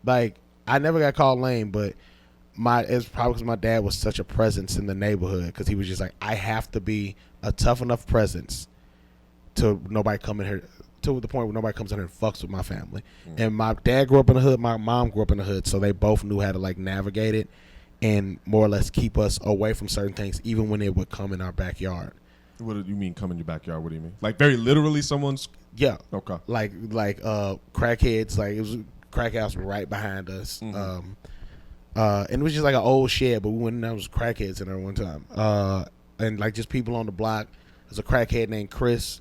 like I never got called lame, but it's probably because my dad was such a presence in the neighborhood because he was just like, I have to be a tough enough presence to nobody come in here. To the point where nobody comes in here and fucks with my family. And my dad grew up in the hood. My mom grew up in the hood. So they both knew how to like navigate it and more or less keep us away from certain things, even when it would come in our backyard. What do you mean come in your backyard? What do you mean? Like very literally someone's... Yeah. Okay. Like crackheads. Like it was a crack house right behind us. Mm-hmm. And it was just like an old shed, but we went in there, was crackheads in there one time. And like just people on the block. There's a crackhead named Chris.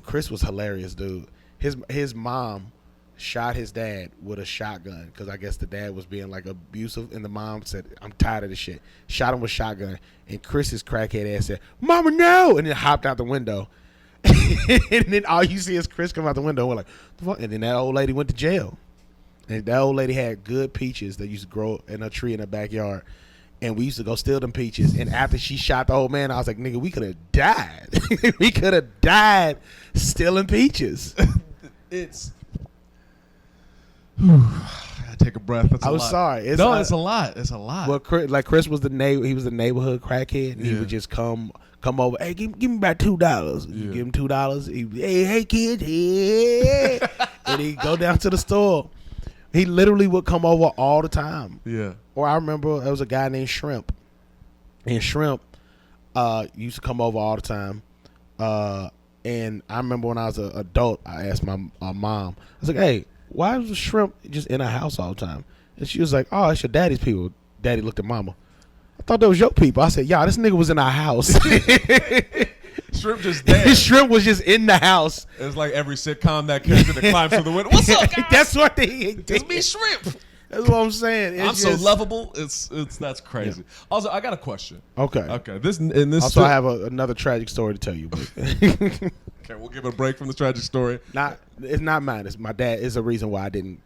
Chris was hilarious, dude. His mom shot his dad with a shotgun because I guess the dad was being like abusive, and the mom said, "I'm tired of this shit." Shot him with a shotgun, and Chris's crackhead ass said, "Mama, no!" and then hopped out the window. And then all you see is Chris come out the window. We're like, "The fuck?" And then that old lady went to jail. And that old lady had good peaches that used to grow in a tree in her backyard. And we used to go steal them peaches. And after she shot the old man, I was like, nigga, we could have died. We could have died stealing peaches. It's. I take a breath. That's I a was lot. sorry. It's a lot. It's a lot. Well, Chris was the neighbor. He was the neighborhood crackhead. And he would just come over. Hey, give me about $2. You give him $2. Hey, kids. Yeah. And he'd go down to the store. He literally would come over all the time. Yeah. Or I remember there was a guy named Shrimp. And Shrimp used to come over all the time. And I remember when I was an adult, I asked my mom, I was like, hey, why was Shrimp just in our house all the time? And she was like, oh, it's your daddy's people. Daddy looked at mama. I thought that was your people. I said, y'all, this nigga was in our house. Shrimp just there. Shrimp was just in the house. It's like every sitcom, that character that climbs through the window. What's up, guys? That's what they did. It's me, Shrimp. That's what I'm saying. I'm so lovable. It's that's crazy. Yeah. Also, I got a question. Okay. This. Also, I have another tragic story to tell you. Okay, we'll give it a break from the tragic story. It's not mine. It's my dad. It's a reason why I didn't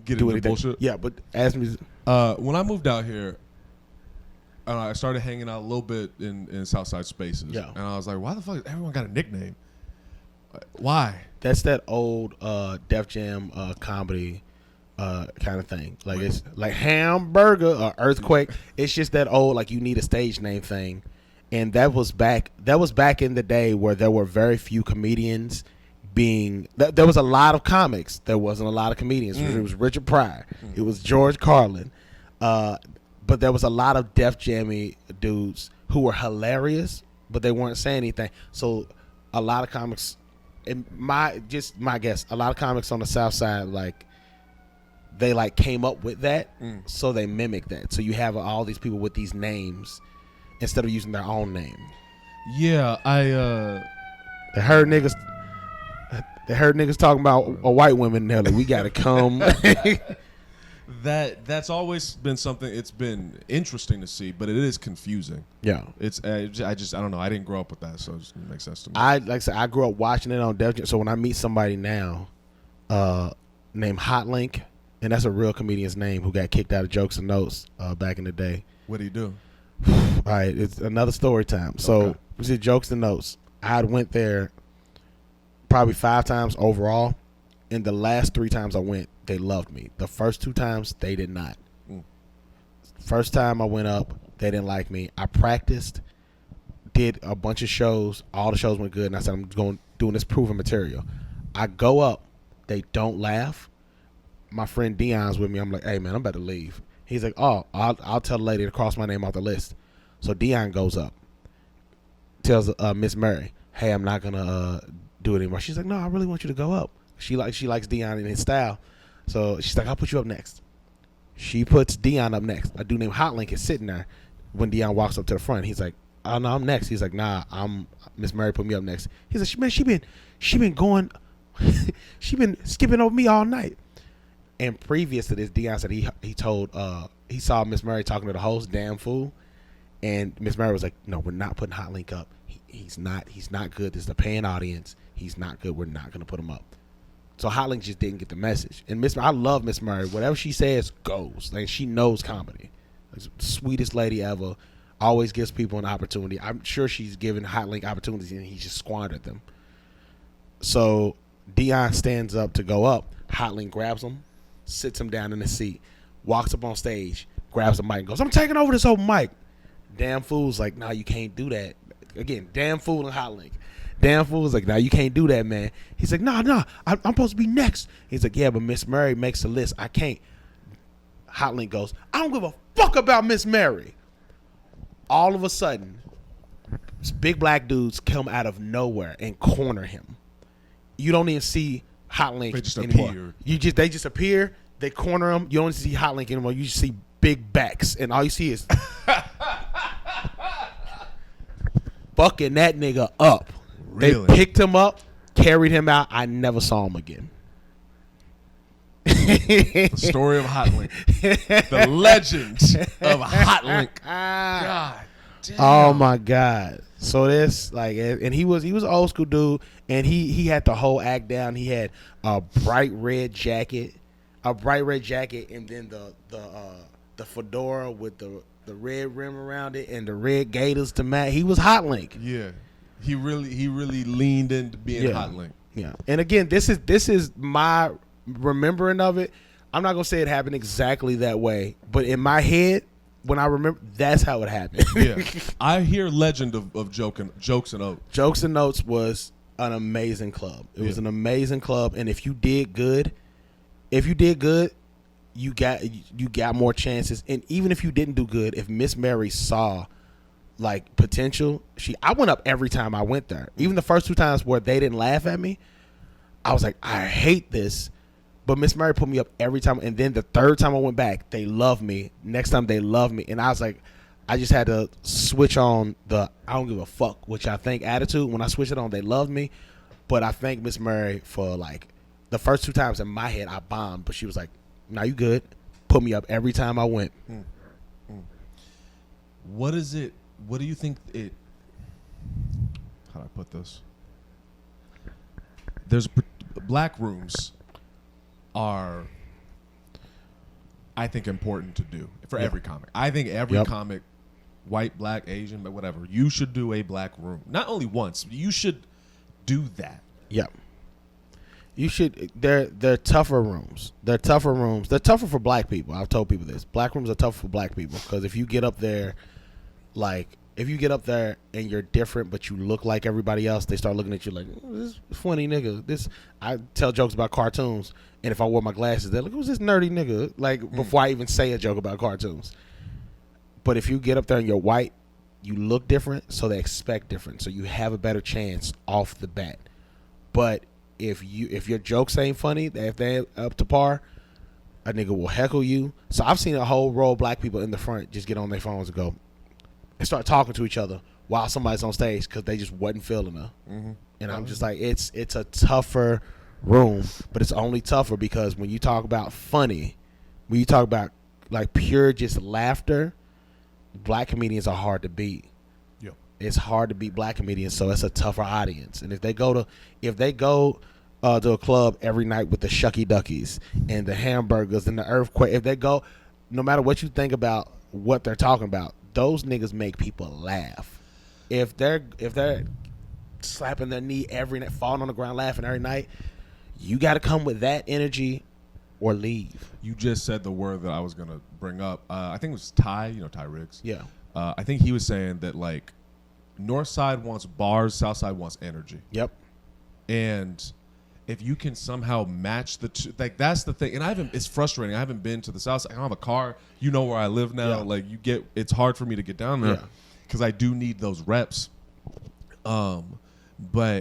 get do into anything. bullshit. Yeah, but ask me. When I moved out here, I started hanging out a little bit in Southside spaces. Yeah. And I was like, why the fuck has everyone got a nickname? Why? That's that old Def Jam comedy kind of thing. Like it's like Hamburger or Earthquake. It's just that old like you need a stage name thing. And that was back in the day where there were very few comedians there was a lot of comics. There wasn't a lot of comedians. It was Richard Pryor. It was George Carlin. But there was a lot of Def Jammy dudes who were hilarious, but they weren't saying anything. So a lot of comics, my guess, a lot of comics on the South Side, like they like came up with that, so they mimic that. So you have all these people with these names instead of using their own name. Yeah, They heard niggas talking about white women. And they're like, we gotta come. That's always been something. It's been interesting to see, but it is confusing. Yeah, it's I don't know. I didn't grow up with that, so it just makes sense to me. I grew up watching it on Def Jam. So when I meet somebody now, named Hot Link, and that's a real comedian's name who got kicked out of Jokes and Notes back in the day. What do you do? All right, it's another story time. So we did Jokes and Notes. I went there probably 5 times overall. And the last 3 times I went, they loved me. The first 2 times, they did not. First time I went up, they didn't like me. I practiced, did a bunch of shows. All the shows went good, and I said, I'm doing this proven material. I go up, they don't laugh. My friend Dion's with me. I'm like, hey, man, I'm about to leave. He's like, oh, I'll tell the lady to cross my name off the list. So Dion goes up, tells Miss Murray, hey, I'm not going to do it anymore. She's like, no, I really want you to go up. She likes Dion in his style. So she's like, I'll put you up next. She puts Dion up next. A dude named Hot Link is sitting there when Dion walks up to the front. He's like, oh, no, I'm next. He's like, nah, Miss Murray put me up next. He's like, man, she been going, she been skipping over me all night. And previous to this, Dion said he told, he saw Miss Murray talking to the host, damn fool. And Miss Murray was like, no, we're not putting Hot Link up. He's not good. This is a paying audience. He's not good. We're not going to put him up. So Hot Link just didn't get the message. And I love Miss Murray. Whatever she says goes. Like she knows comedy. Like, the sweetest lady ever. Always gives people an opportunity. I'm sure she's given Hot Link opportunities and he just squandered them. So Dion stands up to go up. Hot Link grabs him, sits him down in the seat, walks up on stage, grabs the mic and goes, I'm taking over this open mic. Damn fool's like, nah, you can't do that. Again, damn fool and Hot Link. Damn fool's like, nah, you can't do that, man. He's like, nah, I'm supposed to be next. He's like, yeah, but Miss Murray makes the list. I can't. Hot Link goes, I don't give a fuck about Miss Murray. All of a sudden, big black dudes come out of nowhere and corner him. You don't even see Hot Link anymore. Appear. They just appear. They corner him. You don't see Hot Link anymore. You just see big backs, and all you see is fucking that nigga up. Really? They picked him up, carried him out. I never saw him again. The story of Hot Link. The legend of Hot Link. God damn. Oh my God. So this and he was an old school dude, and he had the whole act down. He had a bright red jacket, and then the fedora with the red rim around it and the red gaiters to match. He was Hot Link. Yeah. He really leaned into being Hot Link. Yeah. And again, this is my remembering of it. I'm not gonna say it happened exactly that way, but in my head, when I remember, that's how it happened. Yeah, I hear legend of Jokes and Oats. Jokes and Notes was an amazing club. It was an amazing club, and if you did good, you got more chances. And even if you didn't do good, if Miss Mary saw like potential, I went up every time I went there. Even the first 2 times where they didn't laugh at me, I was like, I hate this. But Miss Mary put me up every time. And then the 3rd time I went back, they loved me. Next time they loved me. And I was like, I just had to switch on the I don't give a fuck what y'all think attitude. When I switched it on, they loved me. But I thank Miss Mary for like the first 2 times in my head I bombed. But she was like, nah, you good. Put me up every time I went. What is it? What do you think it... How do I put this? There's black rooms are, I think, important to do for every comic. I think every comic, white, black, Asian, but whatever, you should do a black room. Not only once, you should do that. Yep. You should. They're tougher rooms. They're tougher for black people. I've told people this. Black rooms are tougher for black people because if you get up there, and you're different, but you look like everybody else, they start looking at you like, this funny nigga. I tell jokes about cartoons, and if I wore my glasses, they're like, who's this nerdy nigga? Like, before I even say a joke about cartoons. But if you get up there and you're white, you look different, so they expect different. So you have a better chance off the bat. But if your jokes ain't funny, if they ain't up to par, a nigga will heckle you. So I've seen a whole row of black people in the front just get on their phones and go and start talking to each other while somebody's on stage because they just wasn't feeling her. And I'm just like, it's a tougher room, but it's only tougher because when you talk about funny, when you talk about like pure just laughter, black comedians are hard to beat. Yep. It's hard to beat black comedians, so it's a tougher audience. And if they go to a club every night with the Shucky Duckies and the hamburgers and the earthquake, if they go, no matter what you think about what they're talking about, those niggas make people laugh. If they're slapping their knee every night, falling on the ground laughing every night, you got to come with that energy or leave. You just said the word that I was gonna bring up. I think it was Ty. Ty Riggs. Yeah. I think he was saying that like North Side wants bars, South Side wants energy. Yep. And if you can somehow match the two, like that's the thing. And it's frustrating. I haven't been to the South Side. I don't have a car. You know where I live now. Yeah. Like it's hard for me to get down there because I do need those reps. But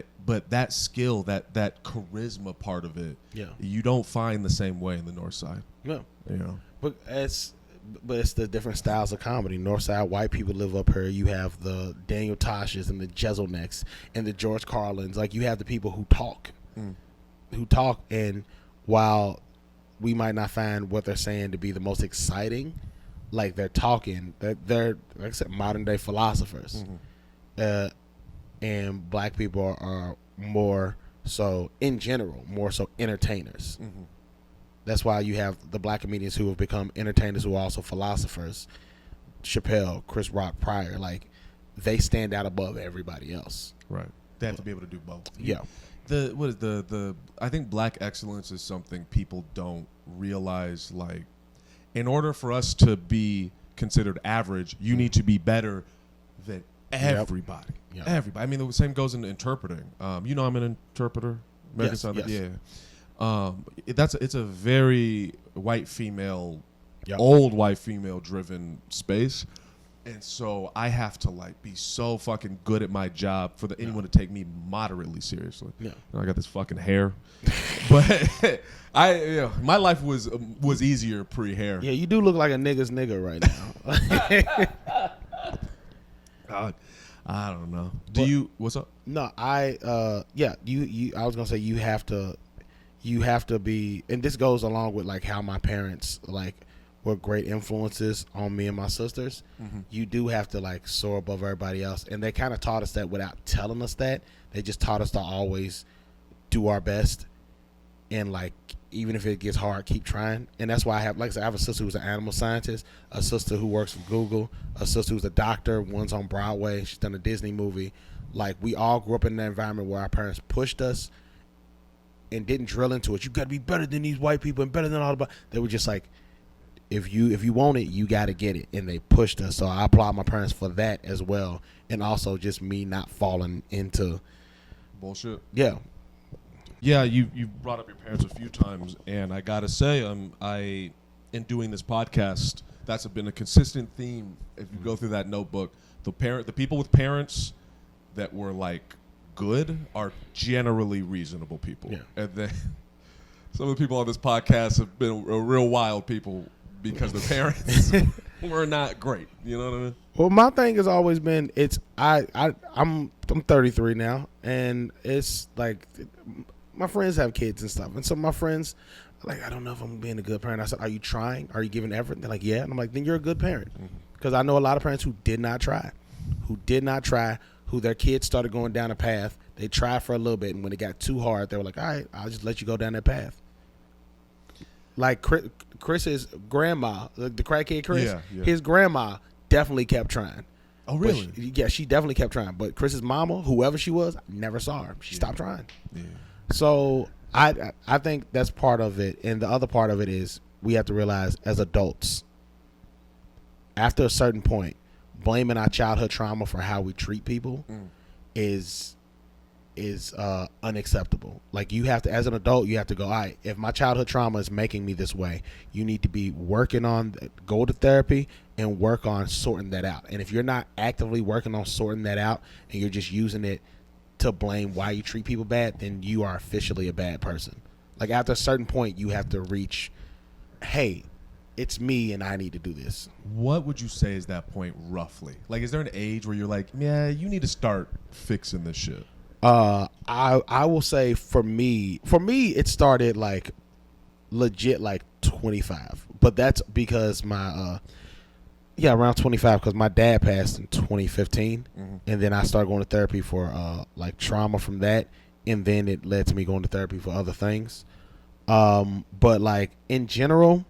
that skill, that charisma part of it, you don't find the same way in the North Side. No. But it's the different styles of comedy. North Side white people live up here. You have the Daniel Tosches and the Jezelnicks and the George Carlins. Like you have the people who talk. And while we might not find what they're saying to be the most exciting, like they're talking, they're like I said, modern day philosophers. And black people are more so, in general, more so entertainers. That's why you have the black comedians who have become entertainers who are also philosophers. Chappelle, Chris Rock, Pryor, like they stand out above everybody else. Right. They have to be able to do both. Yeah. I think black excellence is something people don't realize. Like, in order for us to be considered average, you need to be better than everybody. Yep. Everybody. I mean, the same goes into interpreting. I'm an interpreter. Yes. It's a very white female, old white female driven space. And so I have to like be so fucking good at my job for anyone to take me moderately seriously. Yeah, I got this fucking hair, but my life was easier pre-hair. Yeah, you do look like a nigga's nigga right now. I don't know. What's up? No, I was gonna say you have to you have to be, and this goes along with like how my parents like were great influences on me and my sisters. You do have to like soar above everybody else, and they kind of taught us that without telling us that. They just taught us to always do our best, and like even if it gets hard, keep trying. And that's why I have, like I said, I have a sister who's an animal scientist, a sister who works for Google, a sister who's a doctor. One's on Broadway. She's done a Disney movie. Like we all grew up in an environment where our parents pushed us and didn't drill into it. You got to be better than these white people and better than all the. They were just like, if you want it, you got to get it, and they pushed us. So I applaud my parents for that as well, and also just me not falling into bullshit. Yeah. Yeah, you brought up your parents a few times, and I gotta say, I in doing this podcast, that's been a consistent theme. If you go through that notebook, the people with parents that were like good are generally reasonable people, and then some of the people on this podcast have been real wild people because their parents were not great. You know what I mean? Well, my thing has always been I'm 33 now, and it's like my friends have kids and stuff, and some of my friends are like, I don't know if I'm being a good parent. I said, are you trying? Are you giving effort? They're like, yeah. And I'm like, then you're a good parent, because I know a lot of parents who did not try, who their kids started going down a path. They tried for a little bit, and when it got too hard, they were like, all right, I'll just let you go down that path. Like Chris's grandma, the crackhead Chris, his grandma definitely kept trying. Oh, really? She definitely kept trying. But Chris's mama, whoever she was, I never saw her. She stopped trying. Yeah. So I think that's part of it. And the other part of it is we have to realize as adults, after a certain point, blaming our childhood trauma for how we treat people is unacceptable. Like you have to, as an adult, you have to go, all right, if my childhood trauma is making me this way, you need to be working on, go to therapy and work on sorting that out. And if you're not actively working on sorting that out and you're just using it to blame why you treat people bad, then you are officially a bad person. Like after a certain point, you have to reach, hey, it's me and I need to do this. What would you say is that point roughly? Like, is there an age where you're like, yeah, you need to start fixing this shit? I will say for me it started like legit like 25, but that's because my around 25, because my dad passed in 2015, and then I started going to therapy for like trauma from that, and then it led to me going to therapy for other things. But like in general,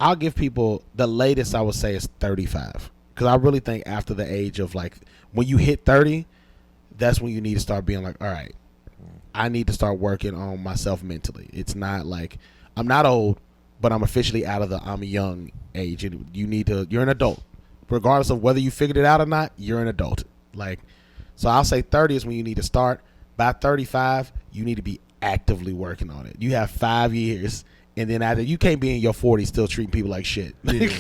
I'll give people the latest I would say is 35, because I really think after the age of like when you hit 30, that's when you need to start being like, all right, I need to start working on myself mentally. It's not like I'm not old, but I'm officially out of the I'm young age. You're an adult. Regardless of whether you figured it out or not, you're an adult. Like, so I'll say 30 is when you need to start. By 35, you need to be actively working on it. You have 5 years, and then after, you can't be in your 40s still treating people like shit. Yeah.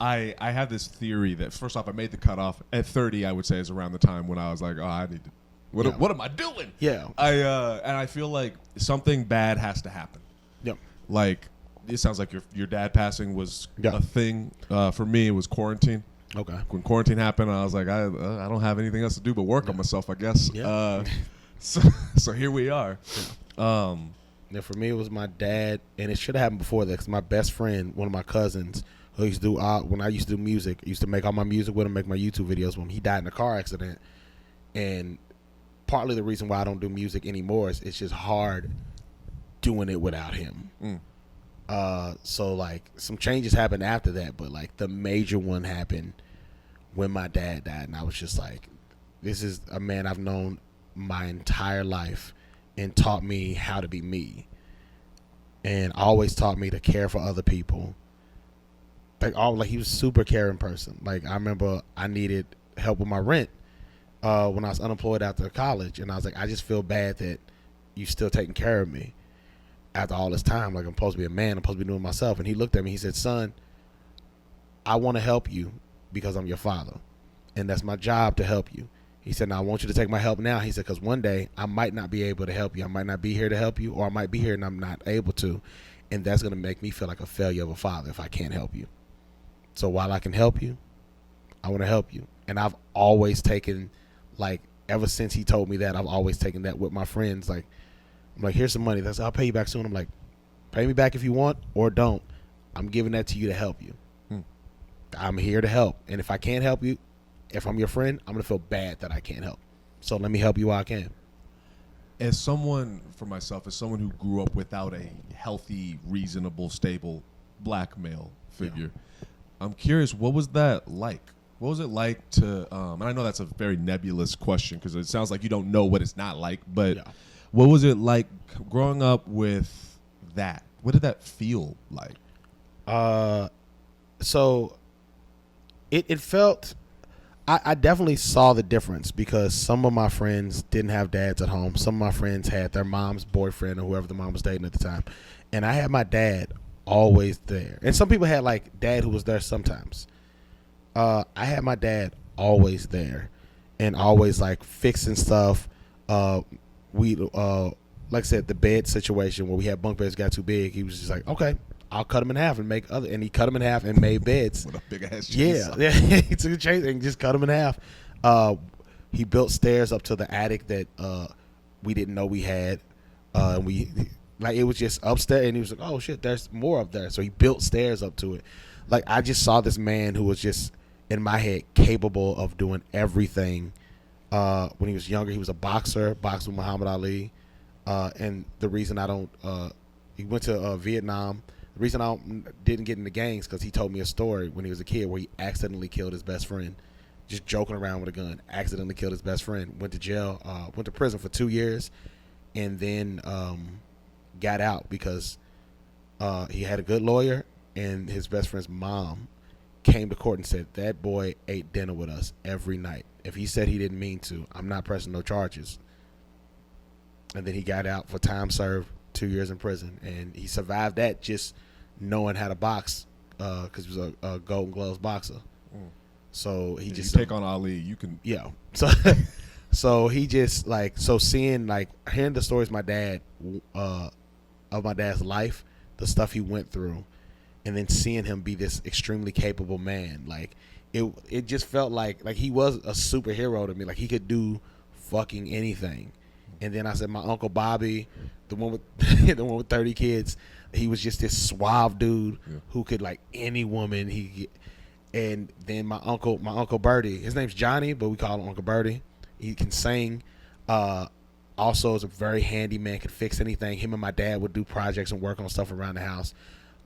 I have this theory that, first off, I made the cutoff at 30. I would say is around the time when I was like, oh, I need to. What am I doing? Yeah. And I feel like something bad has to happen. Yep. Like, it sounds like your dad passing was a thing. For me, it was quarantine. Okay. When quarantine happened, I was like, I don't have anything else to do but work on myself, I guess. Yeah. So here we are. Yeah, for me, it was my dad, and it should have happened before that, because my best friend, one of my cousins, who used to do when I used to do music, I used to make all my music with him, make my YouTube videos with him. He died in a car accident, and partly the reason why I don't do music anymore is it's just hard doing it without him. So like some changes happened after that, but like the major one happened when my dad died, and I was just like, this is a man I've known my entire life and taught me how to be me, and always taught me to care for other people. Like he was a super caring person. Like I remember I needed help with my rent when I was unemployed after college, and I was like, I just feel bad that you still taking care of me after all this time. Like I'm supposed to be a man, I'm supposed to be doing it myself. And he looked at me, he said, son, I want to help you because I'm your father, and that's my job to help you. He said, now I want you to take my help now. He said, because one day I might not be able to help you. I might not be here to help you, or I might be here and I'm not able to, and that's going to make me feel like a failure of a father if I can't help you. So while I can help you, I want to help you. And I've always taken, like, ever since he told me that, I've always taken that with my friends. Like, I'm like, here's some money. That's I'll pay you back soon. I'm like, pay me back if you want or don't. I'm giving that to you to help you. I'm here to help. And if I can't help you, if I'm your friend, I'm going to feel bad that I can't help. So let me help you while I can. As someone, for myself, as someone who grew up without a healthy, reasonable, stable black male figure, I'm curious, what was that like? What was it like to, and I know that's a very nebulous question because it sounds like you don't know what it's not like, but what was it like growing up with that? What did that feel like? So it felt, I definitely saw the difference because some of my friends didn't have dads at home. Some of my friends had their mom's boyfriend or whoever the mom was dating at the time. And I had my dad always there. And some people had like dad who was there sometimes. I had my dad always there and always like fixing stuff. We like I said, the bed situation where we had bunk beds got too big. He was just like, okay, I'll cut them in half and make other. And he cut them in half and made beds. What a big ass chainsaw. Yeah. He took a chainsaw and just cut them in half. He built stairs up to the attic that we didn't know we had. We like it was just upstairs, and he was like, "Oh shit, there's more up there." So he built stairs up to it. Like I just saw this man who was just in my head capable of doing everything. When he was younger, he was a boxer, boxed with Muhammad Ali. And the reason I don't, he went to Vietnam. The reason I didn't get into gangs because he told me a story when he was a kid where he accidentally killed his best friend, just joking around with a gun. Accidentally killed his best friend. Went to jail. Went to prison for 2 years, and then got out because he had a good lawyer, and his best friend's mom came to court and said that boy ate dinner with us every night. If he said he didn't mean to, I'm not pressing no charges. And then he got out for time served, 2 years in prison, and he survived that just knowing how to box because he was a Golden Gloves boxer. So he just take on Ali. You can So he just like seeing like hearing the stories my dad of my dad's life, the stuff he went through, and then seeing him be this extremely capable man, like it just felt like he was a superhero to me. Like he could do fucking anything. And then I said my Uncle Bobby, the one with the one with 30 kids, he was just this suave dude who could like any woman. And then my uncle Bertie, his name's Johnny, but we call him Uncle Bertie. He can sing. Also is a very handy man, could fix anything. Him and my dad would do projects and work on stuff around the house.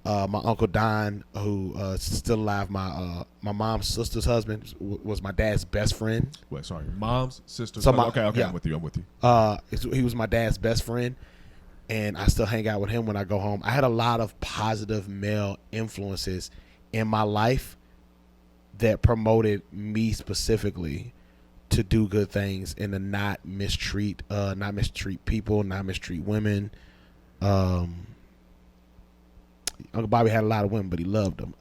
My Uncle Don, who is still alive, my mom's sister's husband, was my dad's best friend. Wait, sorry, mom's sister's so husband. Okay, yeah. I'm with you. He was my dad's best friend, and I still hang out with him when I go home. I had a lot of positive male influences in my life that promoted me specifically to do good things and to not mistreat people, not mistreat women. Uncle Bobby had a lot of women, but he loved them.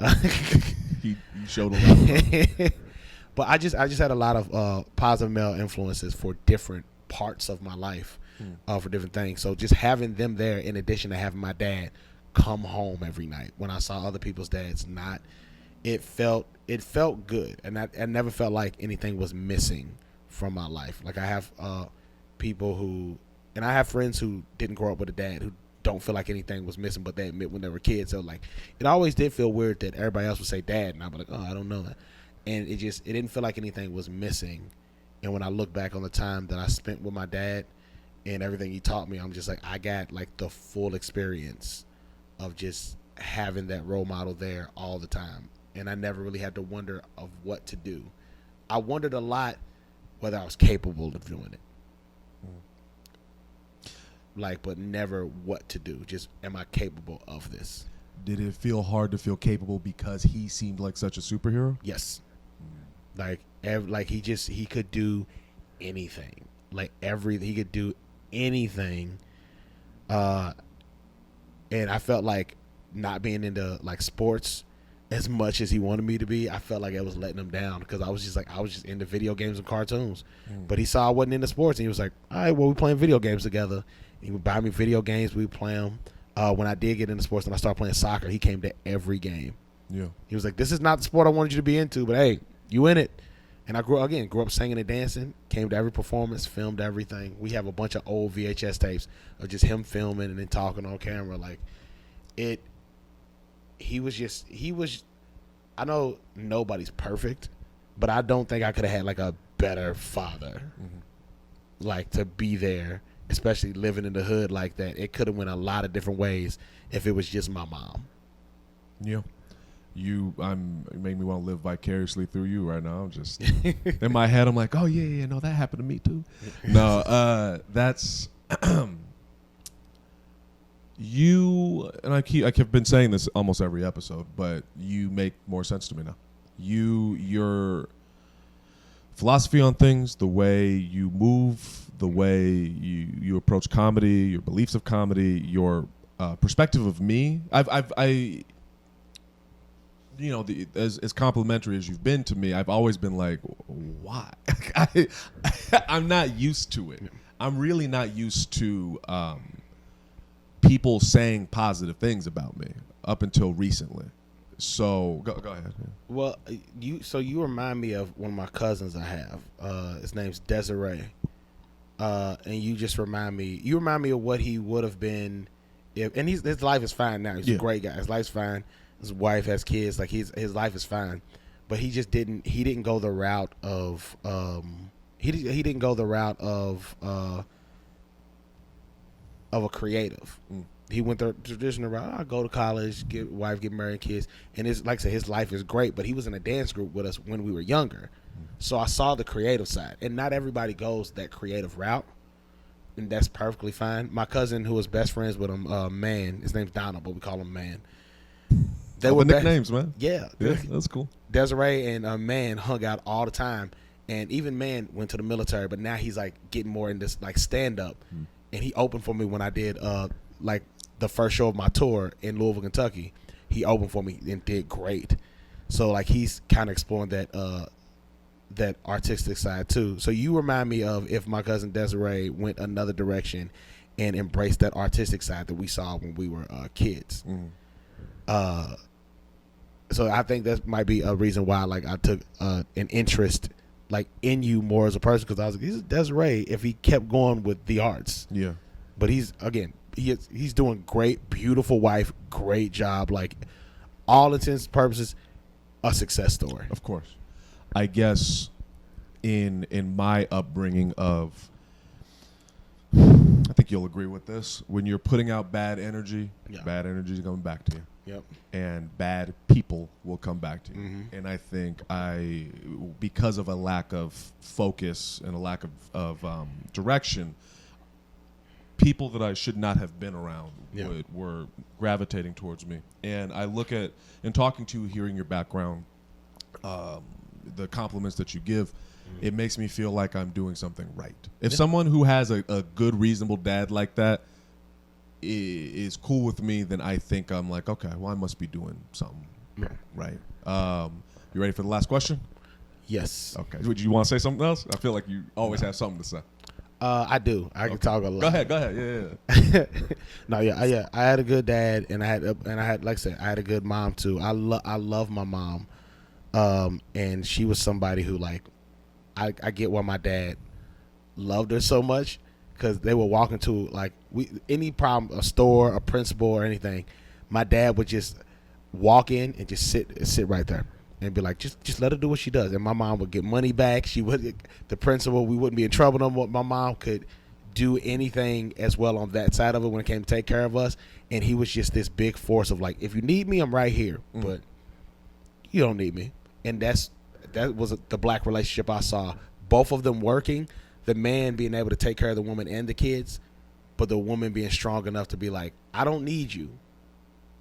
he showed a lot of love. But I just had a lot of positive male influences for different parts of my life, for different things. So just having them there, in addition to having my dad come home every night when I saw other people's dads, it felt good, and I never felt like anything was missing from my life. Like I have people who, and I have friends who didn't grow up with a dad who don't feel like anything was missing, but they admit when they were kids. So like, it always did feel weird that everybody else would say dad, and I'd be like, oh, I don't know that. And it didn't feel like anything was missing. And when I look back on the time that I spent with my dad and everything he taught me, I'm just like, I got like the full experience of just having that role model there all the time. And I never really had to wonder of what to do. I wondered a lot whether I was capable of doing it. Like, but never what to do. Just, am I capable of this? Did it feel hard to feel capable because he seemed like such a superhero? Yes. Like he could do anything. Like he could do anything. And I felt like not being into like sports as much as he wanted me to be, I felt like I was letting him down because I was just into video games and cartoons. But he saw I wasn't into sports, and he was like, all right, well, we're playing video games together. He would buy me video games. We would play them. When I did get into sports and I started playing soccer, he came to every game. Yeah. He was like, this is not the sport I wanted you to be into, but hey, you in it. And I grew up singing and dancing. Came to every performance, filmed everything. We have a bunch of old VHS tapes of just him filming and then talking on camera. Like it. He was. I know nobody's perfect, but I don't think I could have had like a better father. Like to be there, especially living in the hood like that. It could have went a lot of different ways if it was just my mom. Yeah. You make me want to live vicariously through you right now. I'm just in my head. I'm like, oh yeah, no, that happened to me too. No, that's you. And I've been saying this almost every episode, but you make more sense to me now. Your philosophy on things, the way you move, the way you approach comedy, your beliefs of comedy, your perspective of me. I you know, as complimentary as you've been to me, I've always been like, why? I'm not used to it. I'm really not used to people saying positive things about me up until recently. So go ahead. Well, you remind me of one of my cousins I have. His name's Desiree, and you just remind me. You remind me of what he would have been, and his life is fine now. He's a great guy. His life's fine. His wife has kids. Like his life is fine, but he just didn't. He didn't go the route of. He didn't go the route of a creative. He went the traditional route. I go to college, get wife, get married, kids, and it's like I said, his life is great. But he was in a dance group with us when we were younger, so I saw the creative side. And not everybody goes that creative route, and that's perfectly fine. My cousin, who was best friends with him, Man, his name's Donald, but we call him Man. They were nicknames, man. Yeah, that's cool. Desiree and Man hung out all the time, and even Man went to the military, but now he's like getting more into like stand up, and he opened for me when I did like the first show of my tour in Louisville, Kentucky. He opened for me and did great. So like he's kind of exploring that artistic side too. So you remind me of if my cousin Desiree went another direction and embraced that artistic side that we saw when we were kids. So I think that might be a reason why like I took an interest like in you more as a person, because I was like, he's Desiree if he kept going with the arts. Yeah. But he's doing great, beautiful wife, great job, like all intents and purposes, a success story. Of course. I guess in my upbringing of, I think you'll agree with this, when you're putting out bad energy, bad energy is coming back to you. Yep. And bad people will come back to you. Mm-hmm. And I think because of a lack of focus and a lack of direction, people that I should not have been around were gravitating towards me. And I look at, in talking to you, hearing your background, the compliments that you give, it makes me feel like I'm doing something right. If someone who has a good, reasonable dad like that is cool with me, then I think I'm like, okay, well, I must be doing something right. You ready for the last question? Yes. Okay. Would you want to say something else? I feel like you always have something to say. I do. I can talk a lot. Go ahead. Yeah. No, yeah. I had a good dad, and I had, like I said, I had a good mom too. I love my mom, and she was somebody who like, I get why my dad loved her so much, because they would walk into like any problem, a store, a principal, or anything. My dad would just walk in and just sit right there and be like, just let her do what she does. And my mom would get money back. She would, the principal, we wouldn't be in trouble no more. My mom could do anything as well on that side of it when it came to take care of us. And he was just this big force of like, if you need me, I'm right here, but you don't need me. And that was the black relationship I saw. Both of them working, the man being able to take care of the woman and the kids, but the woman being strong enough to be like, I don't need you,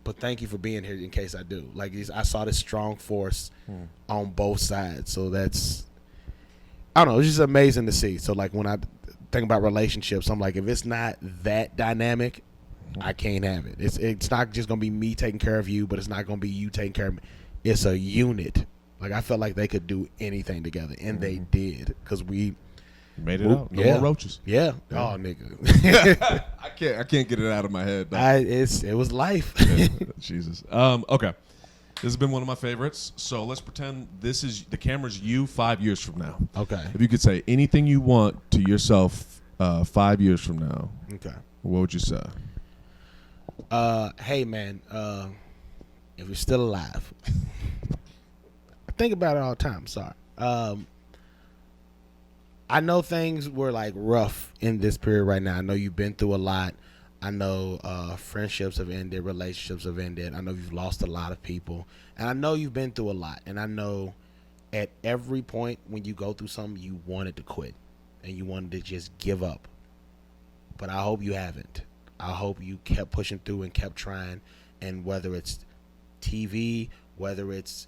but thank you for being here in case I do. Like, I saw this strong force on both sides. So that's, I don't know, it's just amazing to see. So like when I think about relationships, I'm like, if it's not that dynamic, I can't have it. It's not just gonna be me taking care of you, but it's not gonna be you taking care of me. It's a unit. Like I felt like they could do anything together, and they did, because we made it out. No more roaches. Yeah. Oh, nigga. I can't get it out of my head. It was life. Jesus. Okay. has been one of my favorites. So let's pretend the camera's you 5 years from now. Okay. If you could say anything you want to yourself 5 years from now, Okay. what would you say? Hey man, if you're still alive, I think about it all the time. Sorry. I know things were like rough in this period right now. I know you've been through a lot. I know friendships have ended, relationships have ended. I know you've lost a lot of people, and I know you've been through a lot. And I know at every point when you go through something, you wanted to quit and you wanted to just give up. But I hope you haven't. I hope you kept pushing through and kept trying. And whether it's TV, whether it's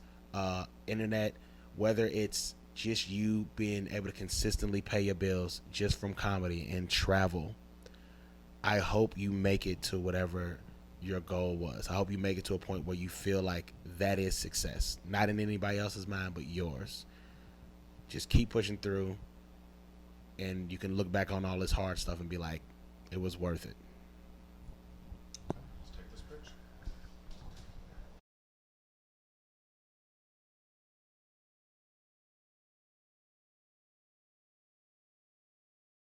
internet, whether it's just you being able to consistently pay your bills just from comedy and travel, I hope you make it to whatever your goal was. I hope you make it to a point where you feel like that is success. Not in anybody else's mind, but yours. Just keep pushing through, and you can look back on all this hard stuff and be like, it was worth it.